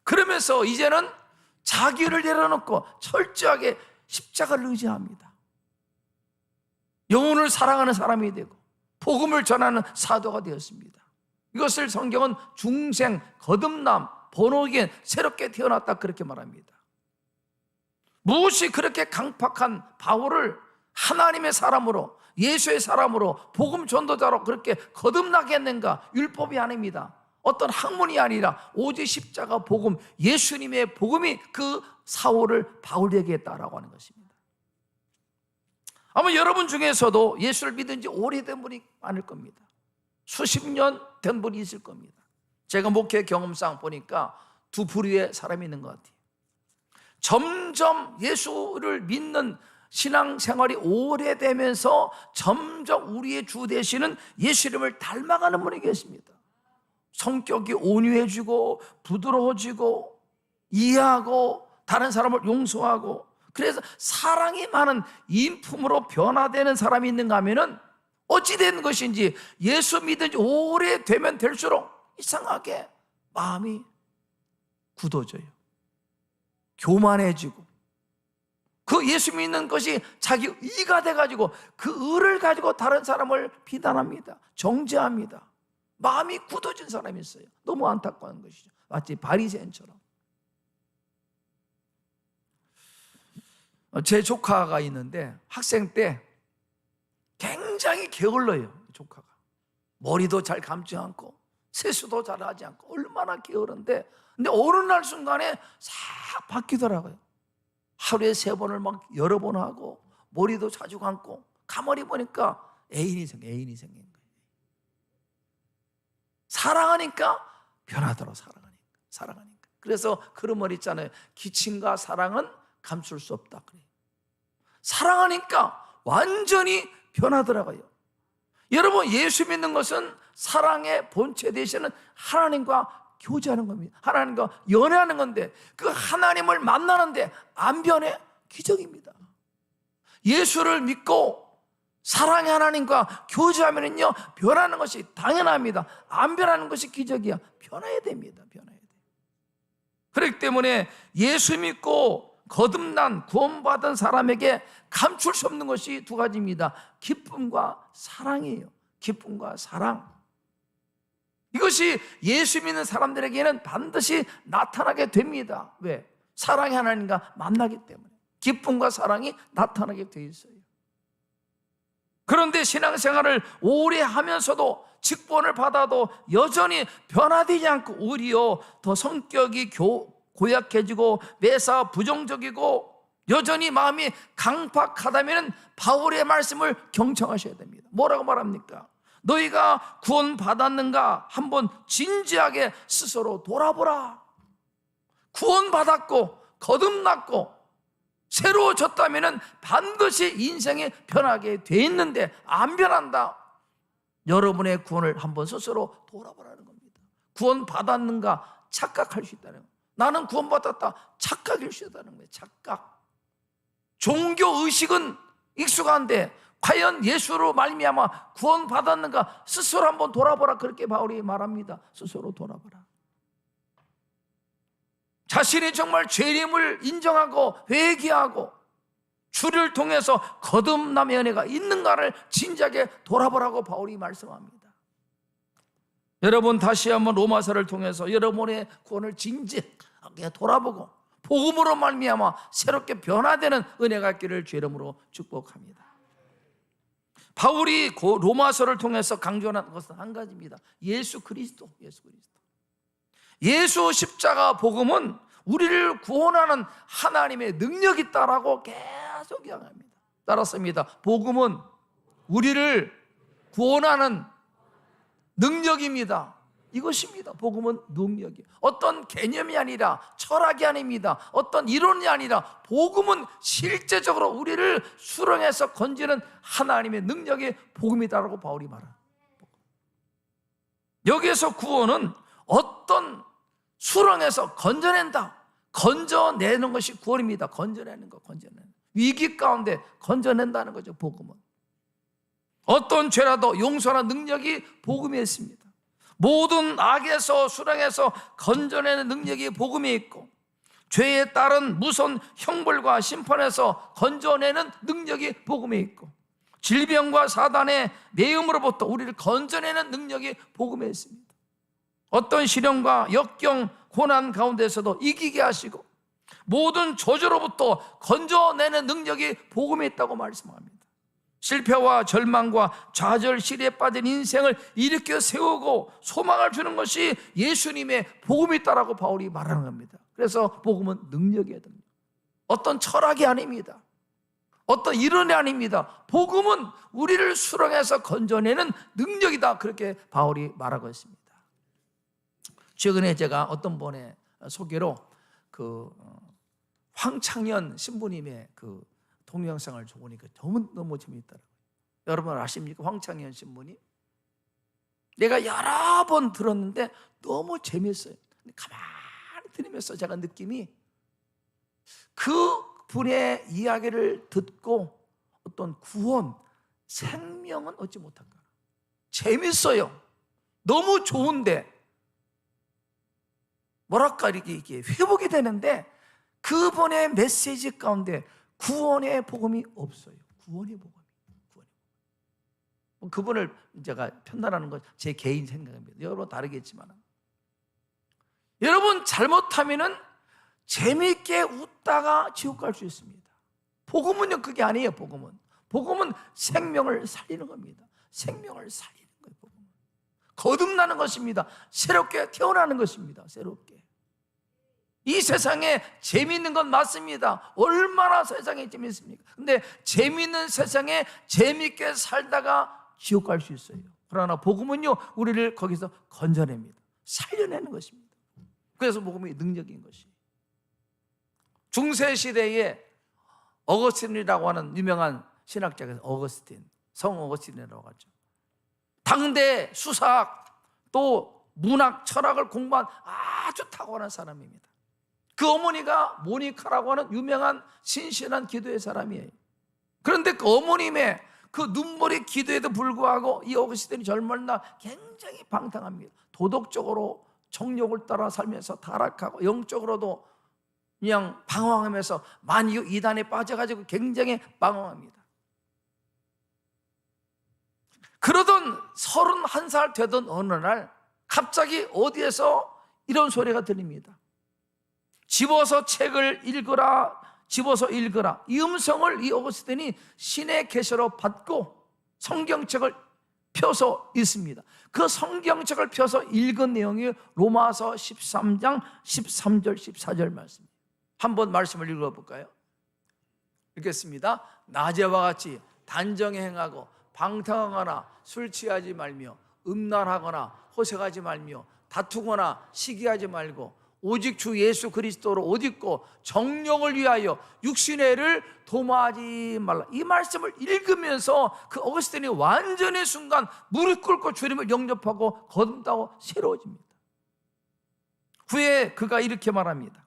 그러면서 이제는 자기를 내려놓고 철저하게 십자가를 의지합니다. 영혼을 사랑하는 사람이 되고 복음을 전하는 사도가 되었습니다. 이것을 성경은 중생, 거듭남, 본어겐, 새롭게 태어났다, 그렇게 말합니다. 무엇이 그렇게 강팍한 바울을 하나님의 사람으로, 예수의 사람으로, 복음 전도자로 그렇게 거듭나게 했는가? 율법이 아닙니다. 어떤 학문이 아니라 오직 십자가 복음, 예수님의 복음이 그 사울을 바울되게 했다라고 하는 것입니다. 아마 여러분 중에서도 예수를 믿은 지 오래된 분이 많을 겁니다. 수십 년 된 분이 있을 겁니다. 제가 목회 경험상 보니까 두 부류의 사람이 있는 것 같아요. 점점 예수를 믿는 신앙생활이 오래되면서 점점 우리의 주 되시는 예수 이름을 닮아가는 분이 계십니다. 성격이 온유해지고 부드러워지고 이해하고 다른 사람을 용서하고, 그래서 사랑이 많은 인품으로 변화되는 사람이 있는가 하면은 어찌된 것인지 예수 믿은 지 오래되면 될수록 이상하게 마음이 굳어져요. 교만해지고 그 예수 믿는 것이 자기 의가 돼가지고 그 의를 가지고 다른 사람을 비난합니다. 정죄합니다. 마음이 굳어진 사람이 있어요. 너무 안타까운 것이죠. 마치 바리새인처럼. 제 조카가 있는데 학생 때 굉장히 게을러요. 조카가 머리도 잘 감지 않고 세수도 잘 하지 않고 얼마나 게으른데, 근데 어느 날 순간에 싹 바뀌더라고요. 하루에 3번을 막 여러 번 하고 머리도 자주 감고, 가만히 보니까 애인이 생긴 거예요. 사랑하니까 변하더라고. 사랑하니까. 그래서 그런 말 있잖아요. 기침과 사랑은 감출 수 없다. 그래요. 사랑하니까 완전히 변하더라고요. 여러분, 예수 믿는 것은 사랑의 본체 되시는 하나님과 교제하는 겁니다. 하나님과 연애하는 건데, 그 하나님을 만나는데 안 변해? 기적입니다. 예수를 믿고 사랑의 하나님과 교제하면요 변하는 것이 당연합니다. 안 변하는 것이 기적이야. 변해야 됩니다. 변해야 돼요. 그렇기 때문에 예수 믿고 거듭난 구원받은 사람에게 감출 수 없는 것이 두 가지입니다. 기쁨과 사랑이에요. 기쁨과 사랑. 이것이 예수 믿는 사람들에게는 반드시 나타나게 됩니다. 왜? 사랑의 하나님과 만나기 때문에 기쁨과 사랑이 나타나게 돼 있어요. 그런데 신앙생활을 오래 하면서도 직분을 받아도 여전히 변화되지 않고 오히려 더 성격이 고약해지고 매사 부정적이고 여전히 마음이 강팍하다면 바울의 말씀을 경청하셔야 됩니다. 뭐라고 말합니까? 너희가 구원받았는가 한번 진지하게 스스로 돌아보라. 구원받았고 거듭났고 새로워졌다면 반드시 인생이 변하게 돼 있는데 안 변한다. 여러분의 구원을 한번 스스로 돌아보라는 겁니다. 구원받았는가 착각할 수 있다는 거예요. 나는 구원받았다 착각일 수 있다는 거예요. 착각. 종교의식은 익숙한데 과연 예수로 말미암아 구원받았는가 스스로 한번 돌아보라. 그렇게 바울이 말합니다. 스스로 돌아보라. 자신이 정말 죄임을 인정하고 회개하고 주를 통해서 거듭남의 은혜가 있는가를 진지하게 돌아보라고 바울이 말씀합니다. 여러분 다시 한번 로마서를 통해서 여러분의 구원을 진지하게 돌아보고 복음으로 말미암아 새롭게 변화되는 은혜가 있기를 주 이름으로 축복합니다. 바울이 로마서를 통해서 강조하는 것은 한 가지입니다. 예수 그리스도. 예수 십자가 복음은 우리를 구원하는 하나님의 능력이 있다라고 계속 이야기합니다. 따랐습니다. 복음은 우리를 구원하는 능력입니다. 이것입니다. 복음은 능력이. 어떤 개념이 아니라 철학이 아닙니다. 어떤 이론이 아니라 복음은 실제적으로 우리를 수렁에서 건지는 하나님의 능력이 복음이다라고 바울이 말합니다. 여기에서 구원은 어떤 수렁에서 건져낸다. 건져내는 것이 구원입니다. 건져내는 거, 건져내는. 위기 가운데 건져낸다는 거죠, 복음은. 어떤 죄라도 용서하는 능력이 복음에 있습니다. 모든 악에서 수렁에서 건져내는 능력이 복음에 있고 죄에 따른 무서운 형벌과 심판에서 건져내는 능력이 복음에 있고 질병과 사단의 매음으로부터 우리를 건져내는 능력이 복음에 있습니다. 어떤 시련과 역경, 고난 가운데서도 이기게 하시고 모든 저주로부터 건져내는 능력이 복음에 있다고 말씀합니다. 실패와 절망과 좌절, 시리에 빠진 인생을 일으켜 세우고 소망을 주는 것이 예수님의 복음이 있다라고 바울이 말하는 겁니다. 그래서 복음은 능력이에요. 어떤 철학이 아닙니다. 어떤 이론이 아닙니다. 복음은 우리를 수렁에서 건져내는 능력이다. 그렇게 바울이 말하고 있습니다. 최근에 제가 어떤 분의 소개로 황창현 신부님의 동영상을 보니까 너무 재미있더라고요. 여러분 아십니까? 황창현 신부님. 내가 여러 번 들었는데 너무 재미있어요. 가만히 들으면서 제가 느낌이 그 분의 이야기를 듣고 어떤 구원, 생명은 얻지 못할까. 재밌어요. 너무 좋은데 뭐랄까 이게 회복이 되는데 그분의 메시지 가운데 구원의 복음이 없어요. 구원의 복음이. 그분을 제가 편단하는 건 제 개인 생각입니다. 여러분 다르겠지만 여러분 잘못하면은 재미있게 웃다가 지옥 갈 수 있습니다. 복음은요 그게 아니에요. 복음은 생명을 살리는 겁니다. 생명을 살리는 거예요. 복음은 거듭나는 것입니다. 새롭게 태어나는 것입니다. 새롭게. 이 세상에 재미있는 건 맞습니다. 얼마나 세상에 재미있습니까? 근데 재미있는 세상에 재미있게 살다가 지옥 갈 수 있어요. 그러나 복음은요 우리를 거기서 건져냅니다. 살려내는 것입니다. 그래서 복음이 능력인 것이. 중세시대에 어거스틴이라고 하는 유명한 신학자가 어거스틴, 성 어거스틴이라고 하죠. 당대 수사학 또 문학, 철학을 공부한 아주 탁월한 사람입니다. 그 어머니가 모니카라고 하는 유명한 신실한 기도의 사람이에요. 그런데 그 어머님의 그 눈물의 기도에도 불구하고 이 어거스틴이 젊은 날 굉장히 방탕합니다. 도덕적으로 정욕을 따라 살면서 타락하고 영적으로도 그냥 방황하면서 만유 이단에 빠져가지고 굉장히 방황합니다. 그러던 31살 되던 어느 날 갑자기 어디에서 이런 소리가 들립니다. 집어서 책을 읽으라, 집어서 읽으라. 이 음성을 이 어거스틴이 신의 계시로 받고 성경책을 펴서 있습니다. 그 성경책을 펴서 읽은 내용이 로마서 13장 13절 14절 말씀입니다. 한번 말씀을 읽어볼까요? 읽겠습니다. 낮에와 같이 단정히 행하고 방탕하거나 술 취하지 말며 음란하거나 호색하지 말며 다투거나 시기하지 말고 오직 주 예수 그리스도로 옷 입고 정욕을 위하여 육신의 애를 도모하지 말라. 이 말씀을 읽으면서 그 어거스틴이 완전히 순간 무릎 꿇고 주님을 영접하고 거듭나고 새로워집니다. 후에 그가 이렇게 말합니다.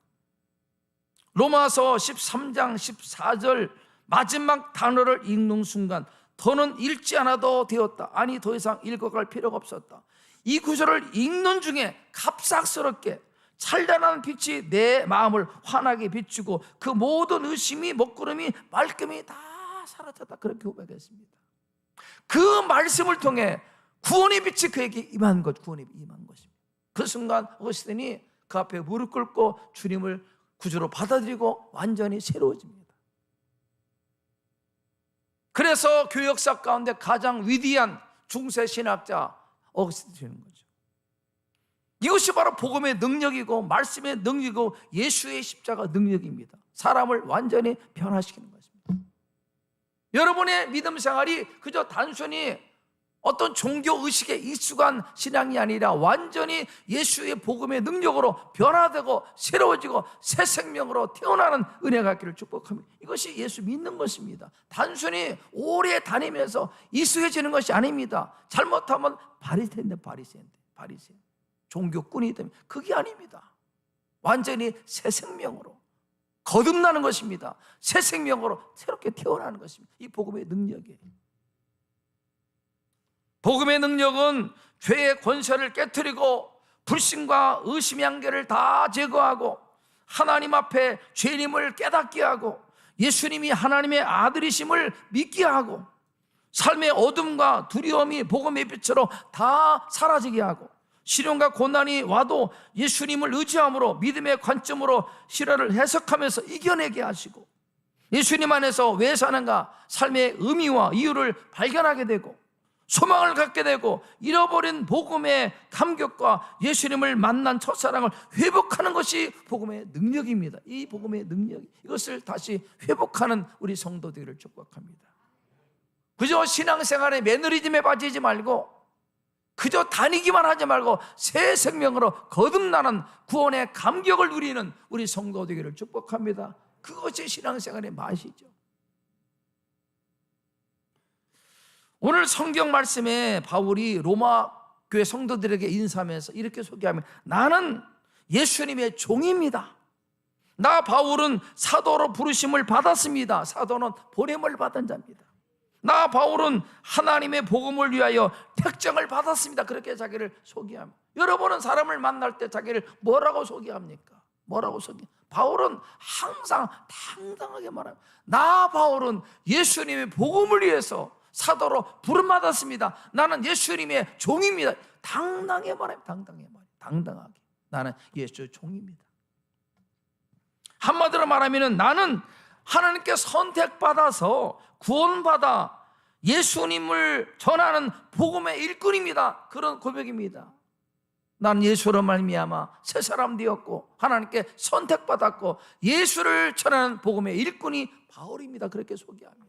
로마서 13장 14절 마지막 단어를 읽는 순간 더는 읽지 않아도 되었다. 아니 더 이상 읽어갈 필요가 없었다. 이 구절을 읽는 중에 갑작스럽게 찬란한 빛이 내 마음을 환하게 비추고 그 모든 의심이 먹구름이 말끔히 다 사라졌다. 그렇게 고백했습니다. 그 말씀을 통해 구원의 빛이 그에게 임한 것, 구원의 빛이 임한 것입니다. 그 순간 어거스틴이 그 앞에 무릎 꿇고 주님을 구주로 받아들이고 완전히 새로워집니다. 그래서 교회 역사 가운데 가장 위대한 중세 신학자 어거스틴이 되는 거죠. 이것이 바로 복음의 능력이고 말씀의 능력이고 예수의 십자가 능력입니다. 사람을 완전히 변화시키는 것입니다. 여러분의 믿음 생활이 그저 단순히 어떤 종교 의식에 익숙한 신앙이 아니라 완전히 예수의 복음의 능력으로 변화되고 새로워지고 새 생명으로 태어나는 은혜가 있기를 축복합니다. 이것이 예수 믿는 것입니다. 단순히 오래 다니면서 익숙해지는 것이 아닙니다. 잘못하면 바리새인데 바리새인 종교꾼이 되면 그게 아닙니다. 완전히 새 생명으로 거듭나는 것입니다. 새 생명으로 새롭게 태어나는 것입니다. 이 복음의 능력이에요. 복음의 능력은 죄의 권세를 깨트리고 불신과 의심의 한계를 다 제거하고 하나님 앞에 죄님을 깨닫게 하고 예수님이 하나님의 아들이심을 믿게 하고 삶의 어둠과 두려움이 복음의 빛으로 다 사라지게 하고 시련과 고난이 와도 예수님을 의지함으로 믿음의 관점으로 실화를 해석하면서 이겨내게 하시고 예수님 안에서 왜 사는가 삶의 의미와 이유를 발견하게 되고 소망을 갖게 되고 잃어버린 복음의 감격과 예수님을 만난 첫사랑을 회복하는 것이 복음의 능력입니다. 이 복음의 능력, 이것을 다시 회복하는 우리 성도들을 축복합니다. 그저 신앙생활의 매너리즘에 빠지지 말고 그저 다니기만 하지 말고 새 생명으로 거듭나는 구원의 감격을 누리는 우리 성도 되기를 축복합니다. 그것이 신앙생활의 맛이죠. 오늘 성경 말씀에 바울이 로마 교회 성도들에게 인사하면서 이렇게 소개하면 나는 예수님의 종입니다. 나 바울은 사도로 부르심을 받았습니다. 사도는 보냄을 받은 자입니다. 나 바울은 하나님의 복음을 위하여 택정을 받았습니다. 그렇게 자기를 소개합니다. 여러분은 사람을 만날 때 자기를 뭐라고 소개합니까? 뭐라고 소개합니까? 바울은 항상 당당하게 말합니다. 나 바울은 예수님의 복음을 위해서 사도로 부름받았습니다. 나는 예수님의 종입니다. 당당하게 말합니다. 당당하게 나는 예수의 종입니다. 한마디로 말하면 나는 하나님께 선택받아서 구원받아 예수님을 전하는 복음의 일꾼입니다. 그런 고백입니다. 난 예수로 말미암아 새 사람 되었고 하나님께 선택받았고 예수를 전하는 복음의 일꾼이 바울입니다. 그렇게 소개합니다.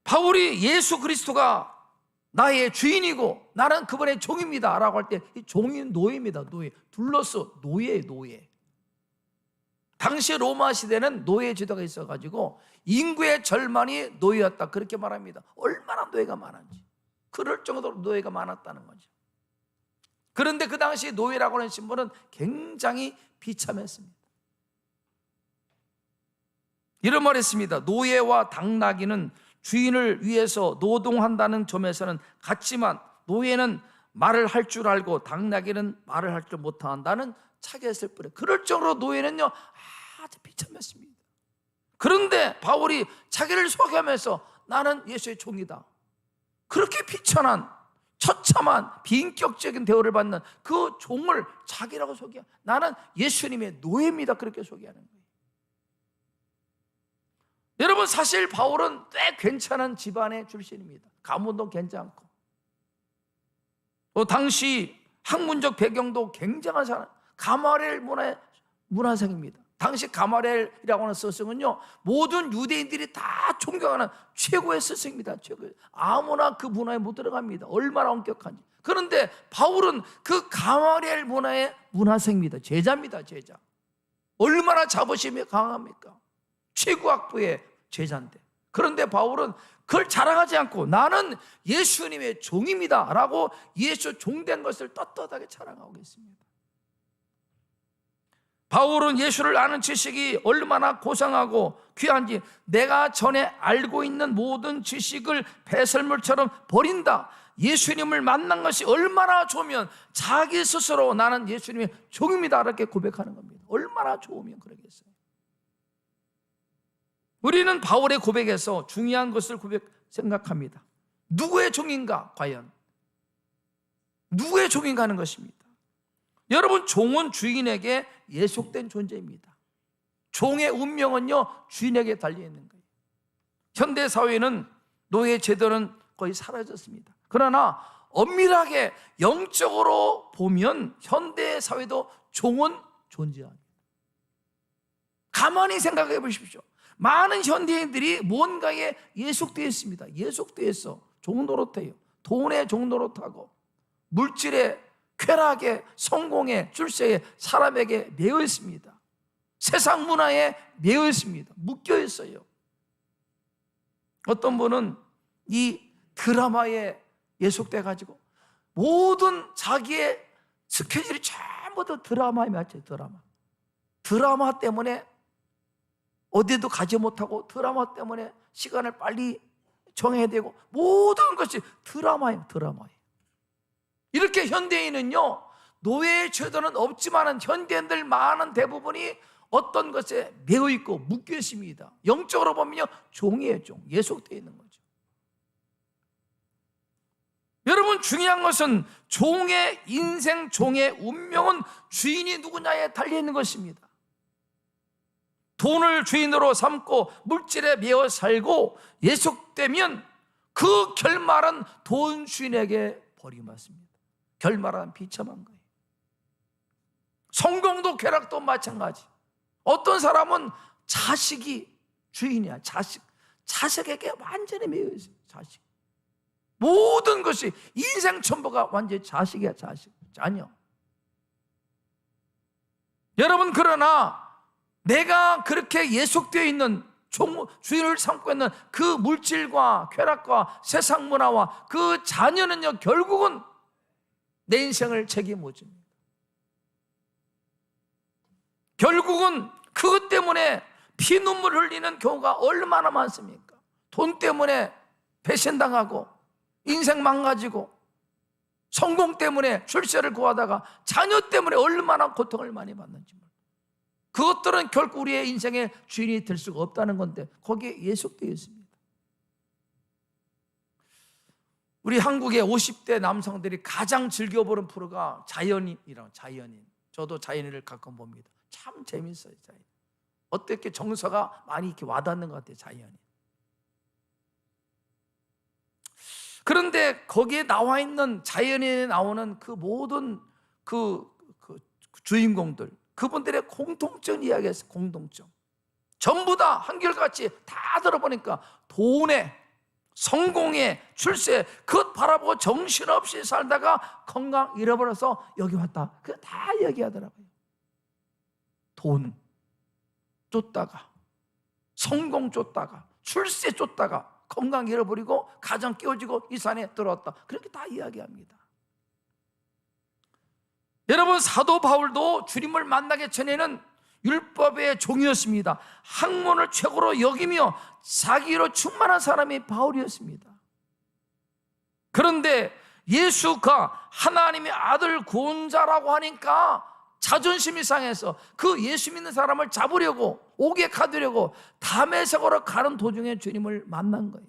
바울이 예수 그리스도가 나의 주인이고 나는 그분의 종입니다 라고 할 때 이 종이 노예입니다. 노예. 둘러서 노예예요. 노예. 당시 로마 시대는 노예 제도가 있어가지고 인구의 절반이 노예였다 그렇게 말합니다. 얼마나 노예가 많은지 그럴 정도로 노예가 많았다는 거죠. 그런데 그 당시 노예라고 하는 신분은 굉장히 비참했습니다. 이런 말 했습니다. 노예와 당나귀는 주인을 위해서 노동한다는 점에서는 같지만 노예는 말을 할 줄 알고 당나귀는 말을 할 줄 못한다는 차이가 있을 뿐이에요. 그럴 정도로 노예는요 아주 비참했습니다. 그런데 바울이 자기를 소개하면서 나는 예수의 종이다. 그렇게 비천한 처참한 비인격적인 대우를 받는 그 종을 자기라고 소개합니다. 나는 예수님의 노예입니다. 그렇게 소개하는 거예요. 여러분 사실 바울은 꽤 괜찮은 집안의 출신입니다. 가문도 괜찮고, 또 당시 학문적 배경도 굉장한 사람, 가마리엘 문화생입니다. 당시 가마리엘이라고 하는 스승은요, 모든 유대인들이 다 존경하는 최고의 스승입니다. 최고의. 아무나 그 문화에 못 들어갑니다. 얼마나 엄격한지. 그런데 바울은 그 가마리엘 문화의 문화생입니다. 제자입니다. 제자. 얼마나 자부심이 강합니까? 최고학부의 제자인데. 그런데 바울은 그걸 자랑하지 않고 나는 예수님의 종입니다 라고 예수 종된 것을 떳떳하게 자랑하고 있습니다. 바울은 예수를 아는 지식이 얼마나 고상하고 귀한지 내가 전에 알고 있는 모든 지식을 배설물처럼 버린다. 예수님을 만난 것이 얼마나 좋으면 자기 스스로 나는 예수님의 종입니다 이렇게 고백하는 겁니다. 얼마나 좋으면 그러겠어요. 우리는 바울의 고백에서 중요한 것을 생각합니다. 누구의 종인가? 과연 누구의 종인가 하는 것입니다. 여러분, 종은 주인에게 예속된 존재입니다. 종의 운명은요 주인에게 달려있는 거예요. 현대사회는 노예 제도는 거의 사라졌습니다. 그러나 엄밀하게 영적으로 보면 현대사회도 종은 존재합니다. 가만히 생각해 보십시오. 많은 현대인들이 뭔가에 예속되어 있습니다. 예속되어 있어. 종노릇해요. 돈에 종노릇하고 물질에, 쾌락에, 성공에, 출세에, 사람에게 매여 있습니다. 세상 문화에 매여 있습니다. 묶여 있어요. 어떤 분은 이 드라마에 예속돼 가지고 모든 자기의 스케줄이 전부 다 드라마에 맞춰요. 드라마 때문에 어디도 가지 못하고, 드라마 때문에 시간을 빨리 정해야 되고, 모든 것이 드라마예요. 이렇게 현대인은요, 노예의 제도는 없지만 현대인들 많은 대부분이 어떤 것에 매여 있고 묶여 있습니다. 영적으로 보면요 종이에요. 종. 예속되어 있는 거죠. 여러분, 중요한 것은 종의 인생, 종의 운명은 주인이 누구냐에 달려있는 것입니다. 돈을 주인으로 삼고 물질에 매여 살고 예속되면 그 결말은 돈 주인에게 버림받습니다. 결말은 비참한 거예요. 성공도 쾌락도 마찬가지. 어떤 사람은 자식이 주인이야. 자식에게 완전히 매여 있어요. 자식. 모든 것이 인생 전부가 완전히 자식이야. 자녀. 여러분, 그러나 내가 그렇게 예속되어 있는 주인을 삼고 있는 그 물질과 쾌락과 세상 문화와 그 자녀는요 결국은 내 인생을 책임져 줍니다. 결국은 그것 때문에 피눈물 흘리는 경우가 얼마나 많습니까? 돈 때문에 배신당하고 인생 망가지고, 성공 때문에 출세를 구하다가 자녀 때문에 얼마나 고통을 많이 받는지 몰라요. 그것들은 결국 우리의 인생의 주인이 될 수가 없다는 건데 거기에 예속되어 있습니다. 우리 한국의 50대 남성들이 가장 즐겨보는 프로가 자연인이라고. 자연인. 저도 자연인을 가끔 봅니다. 참 재밌어요. 자연인. 어떻게 정서가 많이 이렇게 와닿는 것 같아요. 자연인. 그런데 거기에 나와 있는, 자연인에 나오는 그 모든 그 주인공들, 그분들의 공통점 이야기했어요. 공통점. 전부 다 한결같이 다 들어보니까 돈에, 성공에, 출세, 그것 바라보고 정신없이 살다가 건강 잃어버려서 여기 왔다. 그거 다 얘기하더라고요. 돈 쫓다가, 성공 쫓다가, 출세 쫓다가 건강 잃어버리고 가정 깨어지고 이 산에 들어왔다. 그렇게 다 이야기합니다. 여러분, 사도 바울도 주님을 만나기 전에는 율법의 종이었습니다. 학문을 최고로 여기며 자기로 충만한 사람이 바울이었습니다. 그런데 예수가 하나님의 아들 구원자라고 하니까 자존심이 상해서 그 예수 믿는 사람을 잡으려고, 옥에 가두려고 다메섹으로 가는 도중에 주님을 만난 거예요.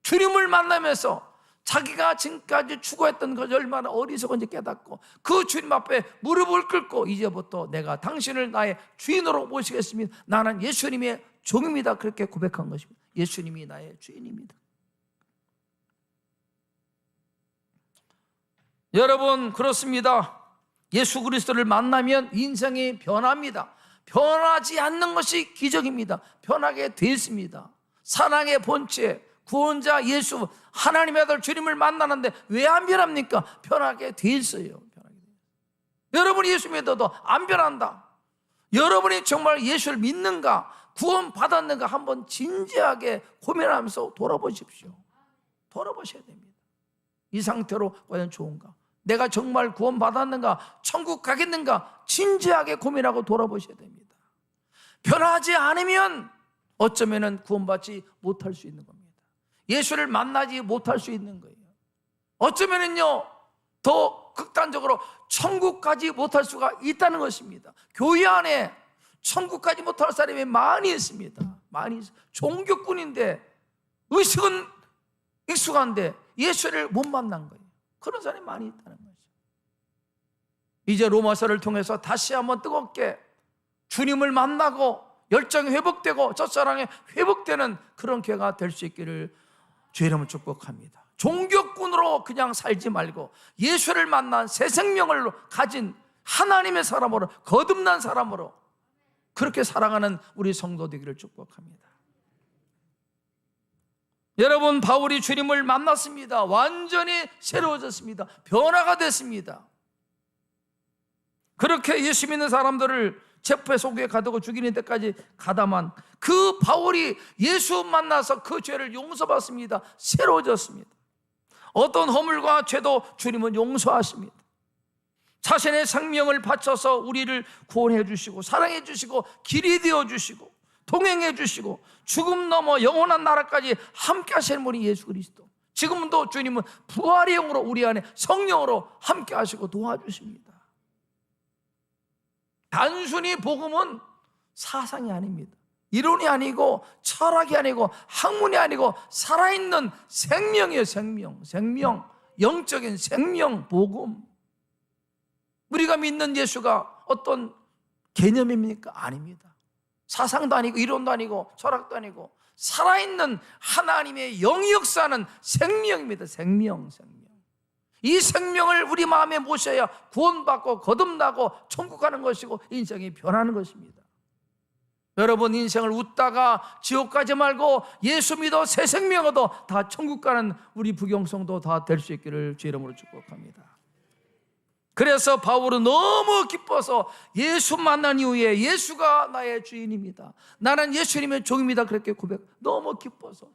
주님을 만나면서 자기가 지금까지 추구했던 것이 얼마나 어리석은지 깨닫고 그 주님 앞에 무릎을 꿇고 이제부터 내가 당신을 나의 주인으로 모시겠습니다. 나는 예수님의 종입니다. 그렇게 고백한 것입니다. 예수님이 나의 주인입니다. 여러분, 그렇습니다. 예수 그리스도를 만나면 인생이 변합니다. 변하지 않는 것이 기적입니다. 변하게 돼 있습니다. 사랑의 본체, 구원자 예수, 하나님의 아들 주님을 만나는데 왜 안 변합니까? 변하게 돼 있어요. 여러분이 예수 믿어도 안 변한다. 여러분이 정말 예수를 믿는가, 구원 받았는가 한번 진지하게 고민하면서 돌아보십시오. 돌아보셔야 됩니다. 이 상태로 과연 좋은가? 내가 정말 구원 받았는가? 천국 가겠는가? 진지하게 고민하고 돌아보셔야 됩니다. 변하지 않으면 어쩌면 구원받지 못할 수 있는 겁니다. 예수를 만나지 못할 수 있는 거예요. 어쩌면은요, 더 극단적으로 천국까지 못할 수가 있다는 것입니다. 교회 안에 천국까지 못할 사람이 많이 있습니다. 많이 있어요. 종교꾼인데 의식은 익숙한데 예수를 못 만난 거예요. 그런 사람이 많이 있다는 거죠. 이제 로마서를 통해서 다시 한번 뜨겁게 주님을 만나고 열정이 회복되고 첫사랑이 회복되는 그런 교회가 될 수 있기를 주의 이름으로 축복합니다. 종교꾼으로 그냥 살지 말고 예수를 만난 새 생명을 가진 하나님의 사람으로, 거듭난 사람으로 그렇게 살아가는 우리 성도 되기를 축복합니다. 여러분, 바울이 주님을 만났습니다. 완전히 새로워졌습니다. 변화가 됐습니다. 그렇게 예수 믿는 사람들을 체포해 속에 가두고 죽이는 데까지 가담한 그 바울이 예수 만나서 그 죄를 용서받습니다. 새로워졌습니다. 어떤 허물과 죄도 주님은 용서하십니다. 자신의 생명을 바쳐서 우리를 구원해 주시고 사랑해 주시고 길이 되어 주시고 동행해 주시고 죽음 넘어 영원한 나라까지 함께 하시는 분이 예수 그리스도. 지금도 주님은 부활의 영으로 우리 안에 성령으로 함께 하시고 도와주십니다. 단순히 복음은 사상이 아닙니다. 이론이 아니고 철학이 아니고 학문이 아니고 살아있는 생명이에요. 생명, 영적인 생명, 복음. 우리가 믿는 예수가 어떤 개념입니까? 아닙니다. 사상도 아니고 이론도 아니고 철학도 아니고 살아있는 하나님의 영이 역사하는 생명입니다. 생명. 이 생명을 우리 마음에 모셔야 구원받고 거듭나고 천국 가는 것이고 인생이 변하는 것입니다. 여러분, 인생을 웃다가 지옥 가지 말고 예수 믿어 새 생명 얻어 다 천국 가는 우리 부경성도 다 될 수 있기를 주의 이름으로 축복합니다. 그래서 바울은 너무 기뻐서 예수 만난 이후에 예수가 나의 주인입니다, 나는 예수님의 종입니다, 그렇게 너무 기뻐서.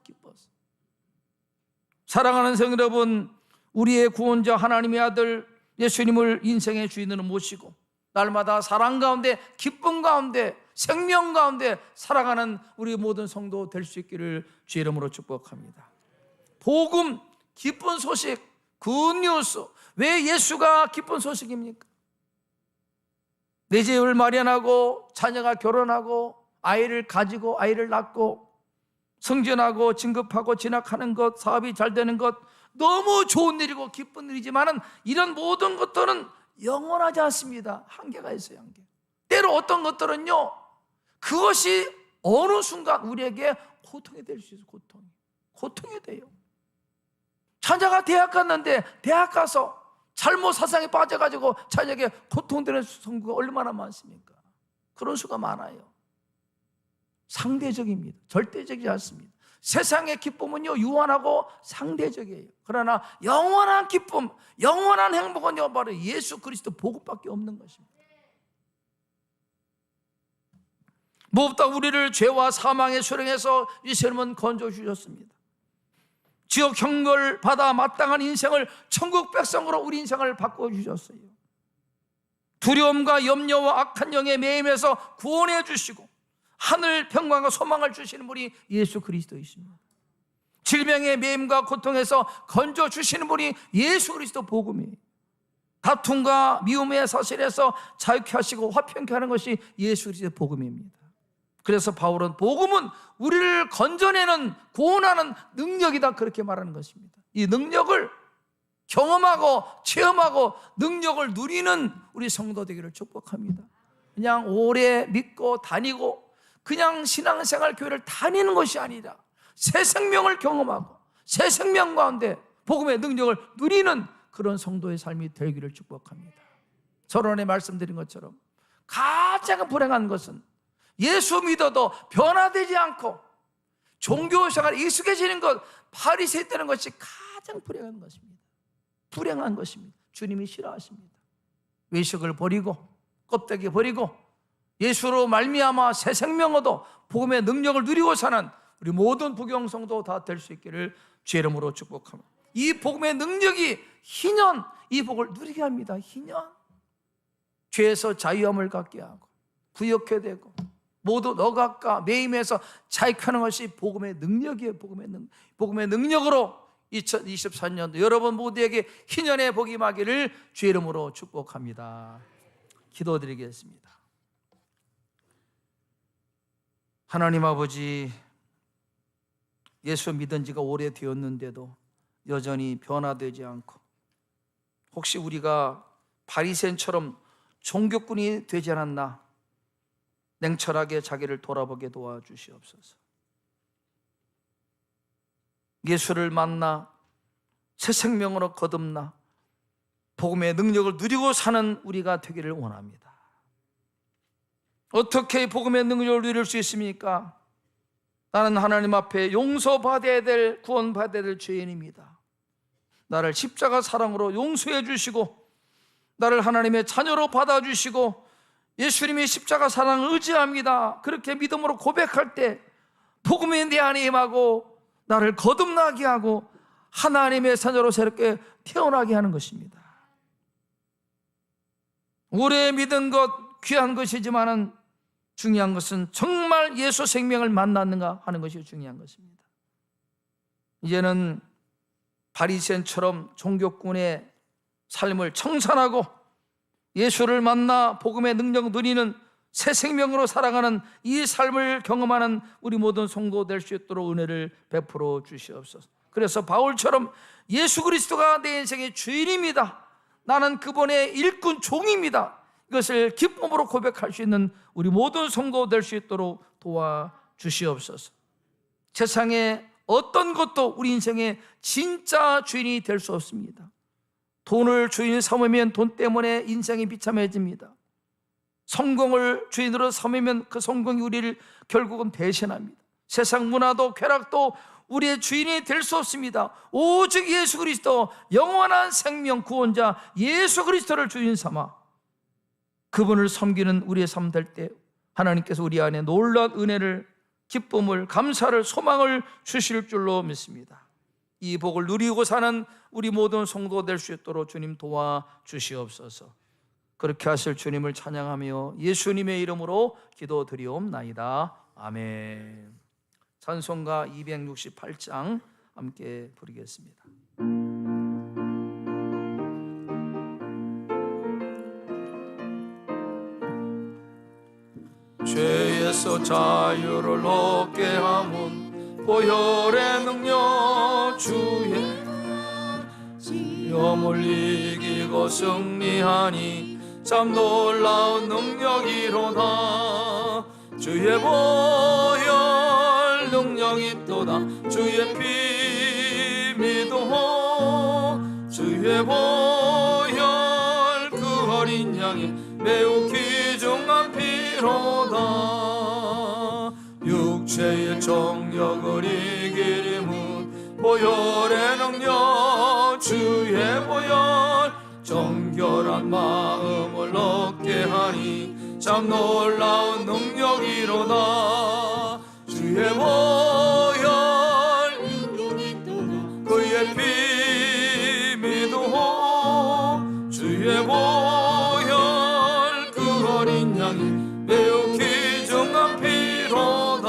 사랑하는 성도 여러분, 우리의 구원자 하나님의 아들 예수님을 인생의 주인으로 모시고 날마다 사랑 가운데, 기쁨 가운데, 생명 가운데 살아가는 우리 모든 성도 될 수 있기를 주의 이름으로 축복합니다. 복음, 기쁜 소식, 굿뉴스. 왜 예수가 기쁜 소식입니까? 내 집을 마련하고 자녀가 결혼하고 아이를 가지고 아이를 낳고 승진하고 진급하고 진학하는 것, 사업이 잘 되는 것, 너무 좋은 일이고 기쁜 일이지만 이런 모든 것들은 영원하지 않습니다. 한계가 있어요. 한계. 때로 어떤 것들은요, 그것이 어느 순간 우리에게 고통이 될 수 있어요. 고통이 돼요. 자녀가 대학 갔는데 대학 가서 잘못 사상에 빠져가지고 자녀에게 고통되는 성구가 얼마나 많습니까? 그런 수가 많아요. 상대적입니다. 절대적이지 않습니다. 세상의 기쁨은요, 유한하고 상대적이에요. 그러나 영원한 기쁨, 영원한 행복은요, 바로 예수 그리스도 복음밖에 없는 것입니다. 무엇보다 우리를 죄와 사망의 수령에서 예수님은 건져 주셨습니다. 지옥 형벌 받아 마땅한 인생을 천국 백성으로 우리 인생을 바꿔주셨어요. 두려움과 염려와 악한 영의 매임에서 구원해 주시고 하늘 평강과 소망을 주시는 분이 예수 그리스도이십니다. 질병의 매임과 고통에서 건져 주시는 분이 예수 그리스도 복음이에요. 다툼과 미움의 사실에서 자유케 하시고 화평케 하는 것이 예수 그리스도 복음입니다. 그래서 바울은 복음은 우리를 건져내는, 구원하는 능력이다, 그렇게 말하는 것입니다. 이 능력을 경험하고 체험하고 능력을 누리는 우리 성도 되기를 축복합니다. 그냥 오래 믿고 다니고 그냥 신앙생활 교회를 다니는 것이 아니라 새 생명을 경험하고 새 생명 가운데 복음의 능력을 누리는 그런 성도의 삶이 되기를 축복합니다. 서론에 말씀드린 것처럼 가장 불행한 것은 예수 믿어도 변화되지 않고 종교생활에 익숙해지는 것, 바리새이 되는 것이 가장 불행한 것입니다. 불행한 것입니다. 주님이 싫어하십니다. 외식을 버리고 껍데기 버리고 예수로 말미암아 새 생명 얻어 복음의 능력을 누리고 사는 우리 모든 부경성도 다 될 수 있기를 주의 이름으로 축복합니다. 이 복음의 능력이 희년, 이 복을 누리게 합니다. 희년. 죄에서 자유함을 갖게 하고 부욕해 되고 모두 너각과 매임에서 자유케 하는 것이 복음의 능력이에요. 복음의 능력으로 2024년도 여러분 모두에게 희년의 복이 임하기를 주의 이름으로 축복합니다. 기도드리겠습니다. 하나님 아버지, 예수 믿은 지가 오래되었는데도 여전히 변화되지 않고 혹시 우리가 바리새인처럼 종교꾼이 되지 않았나 냉철하게 자기를 돌아보게 도와주시옵소서. 예수를 만나 새 생명으로 거듭나 복음의 능력을 누리고 사는 우리가 되기를 원합니다. 어떻게 복음의 능력을 누릴 수 있습니까? 나는 하나님 앞에 용서받아야 될, 구원받아야 될 죄인입니다. 나를 십자가 사랑으로 용서해 주시고 나를 하나님의 자녀로 받아주시고 예수님이 십자가 사랑을 의지합니다. 그렇게 믿음으로 고백할 때 복음이 내 안에 임하고 나를 거듭나게 하고 하나님의 자녀로 새롭게 태어나게 하는 것입니다. 오래 믿은 것 귀한 것이지만은 중요한 것은 정말 예수 생명을 만났는가 하는 것이 중요한 것입니다. 이제는 바리새인처럼 종교꾼의 삶을 청산하고 예수를 만나 복음의 능력 누리는 새 생명으로 살아가는 이 삶을 경험하는 우리 모든 성도 될 수 있도록 은혜를 베풀어 주시옵소서. 그래서 바울처럼 예수 그리스도가 내 인생의 주인입니다, 나는 그분의 일꾼 종입니다, 이것을 기쁨으로 고백할 수 있는 우리 모든 성도 될 수 있도록 도와주시옵소서. 세상에 어떤 것도 우리 인생의 진짜 주인이 될 수 없습니다. 돈을 주인 삼으면 돈 때문에 인생이 비참해집니다. 성공을 주인으로 삼으면 그 성공이 우리를 결국은 배신합니다. 세상 문화도 쾌락도 우리의 주인이 될 수 없습니다. 오직 예수 그리스도, 영원한 생명 구원자 예수 그리스도를 주인 삼아 그분을 섬기는 우리의 삶 될 때 하나님께서 우리 안에 놀라운 은혜를, 기쁨을, 감사를, 소망을 주실 줄로 믿습니다. 이 복을 누리고 사는 우리 모든 성도 될 수 있도록 주님 도와주시옵소서. 그렇게 하실 주님을 찬양하며 예수님의 이름으로 기도드리옵나이다. 아멘. 찬송가 268장 함께 부르겠습니다. 죄에서 자유를 얻게 함은 보혈의 능력 주의 염을 이기고 승리하니 참 놀라운 능력이로다. 주의 보혈 능력이 또다. 주의 피 믿어. 주의 보혈 그 어린 양이 매우 귀중한 피로다. 육체의 정력을 이기림은 보혈의 능력 주의 보혈 정결한 마음을 얻게 하니 참 놀라운 능력이로다. 주의 보혈 그의 피 믿어. 주의 보혈 그 어린 양이 매우 귀중한 피로다.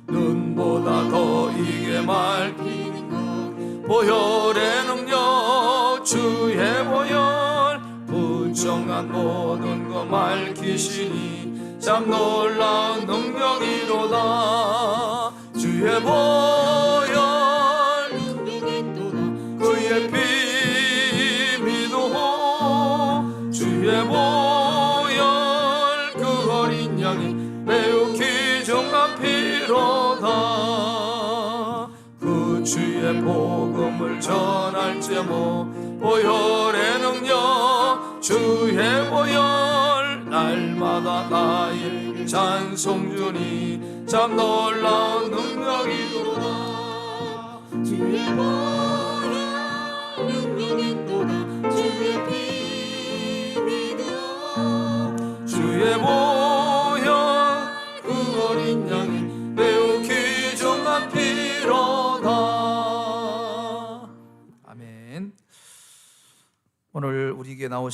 눈보다 더 이게 맑히는 보혈의 능력 주의 보혈 부정한 모든 것 맑히시니 참 놀라운 능력이로다. 주의 보혈 그의 피 믿어. 주의 보혈 그 어린 양이 매우 귀중한 피로다. 그 주의 복음을 전할지모 보혈의 능력 주의 보혈 날마다 나의 찬송 주니 참 놀라운 능력이로다 주의 보혈 능력인도다 주의 피 믿어 주의 보혈 그 어린 양이 매우 귀중한 피로다. 아멘. 오늘 우리에게 나오신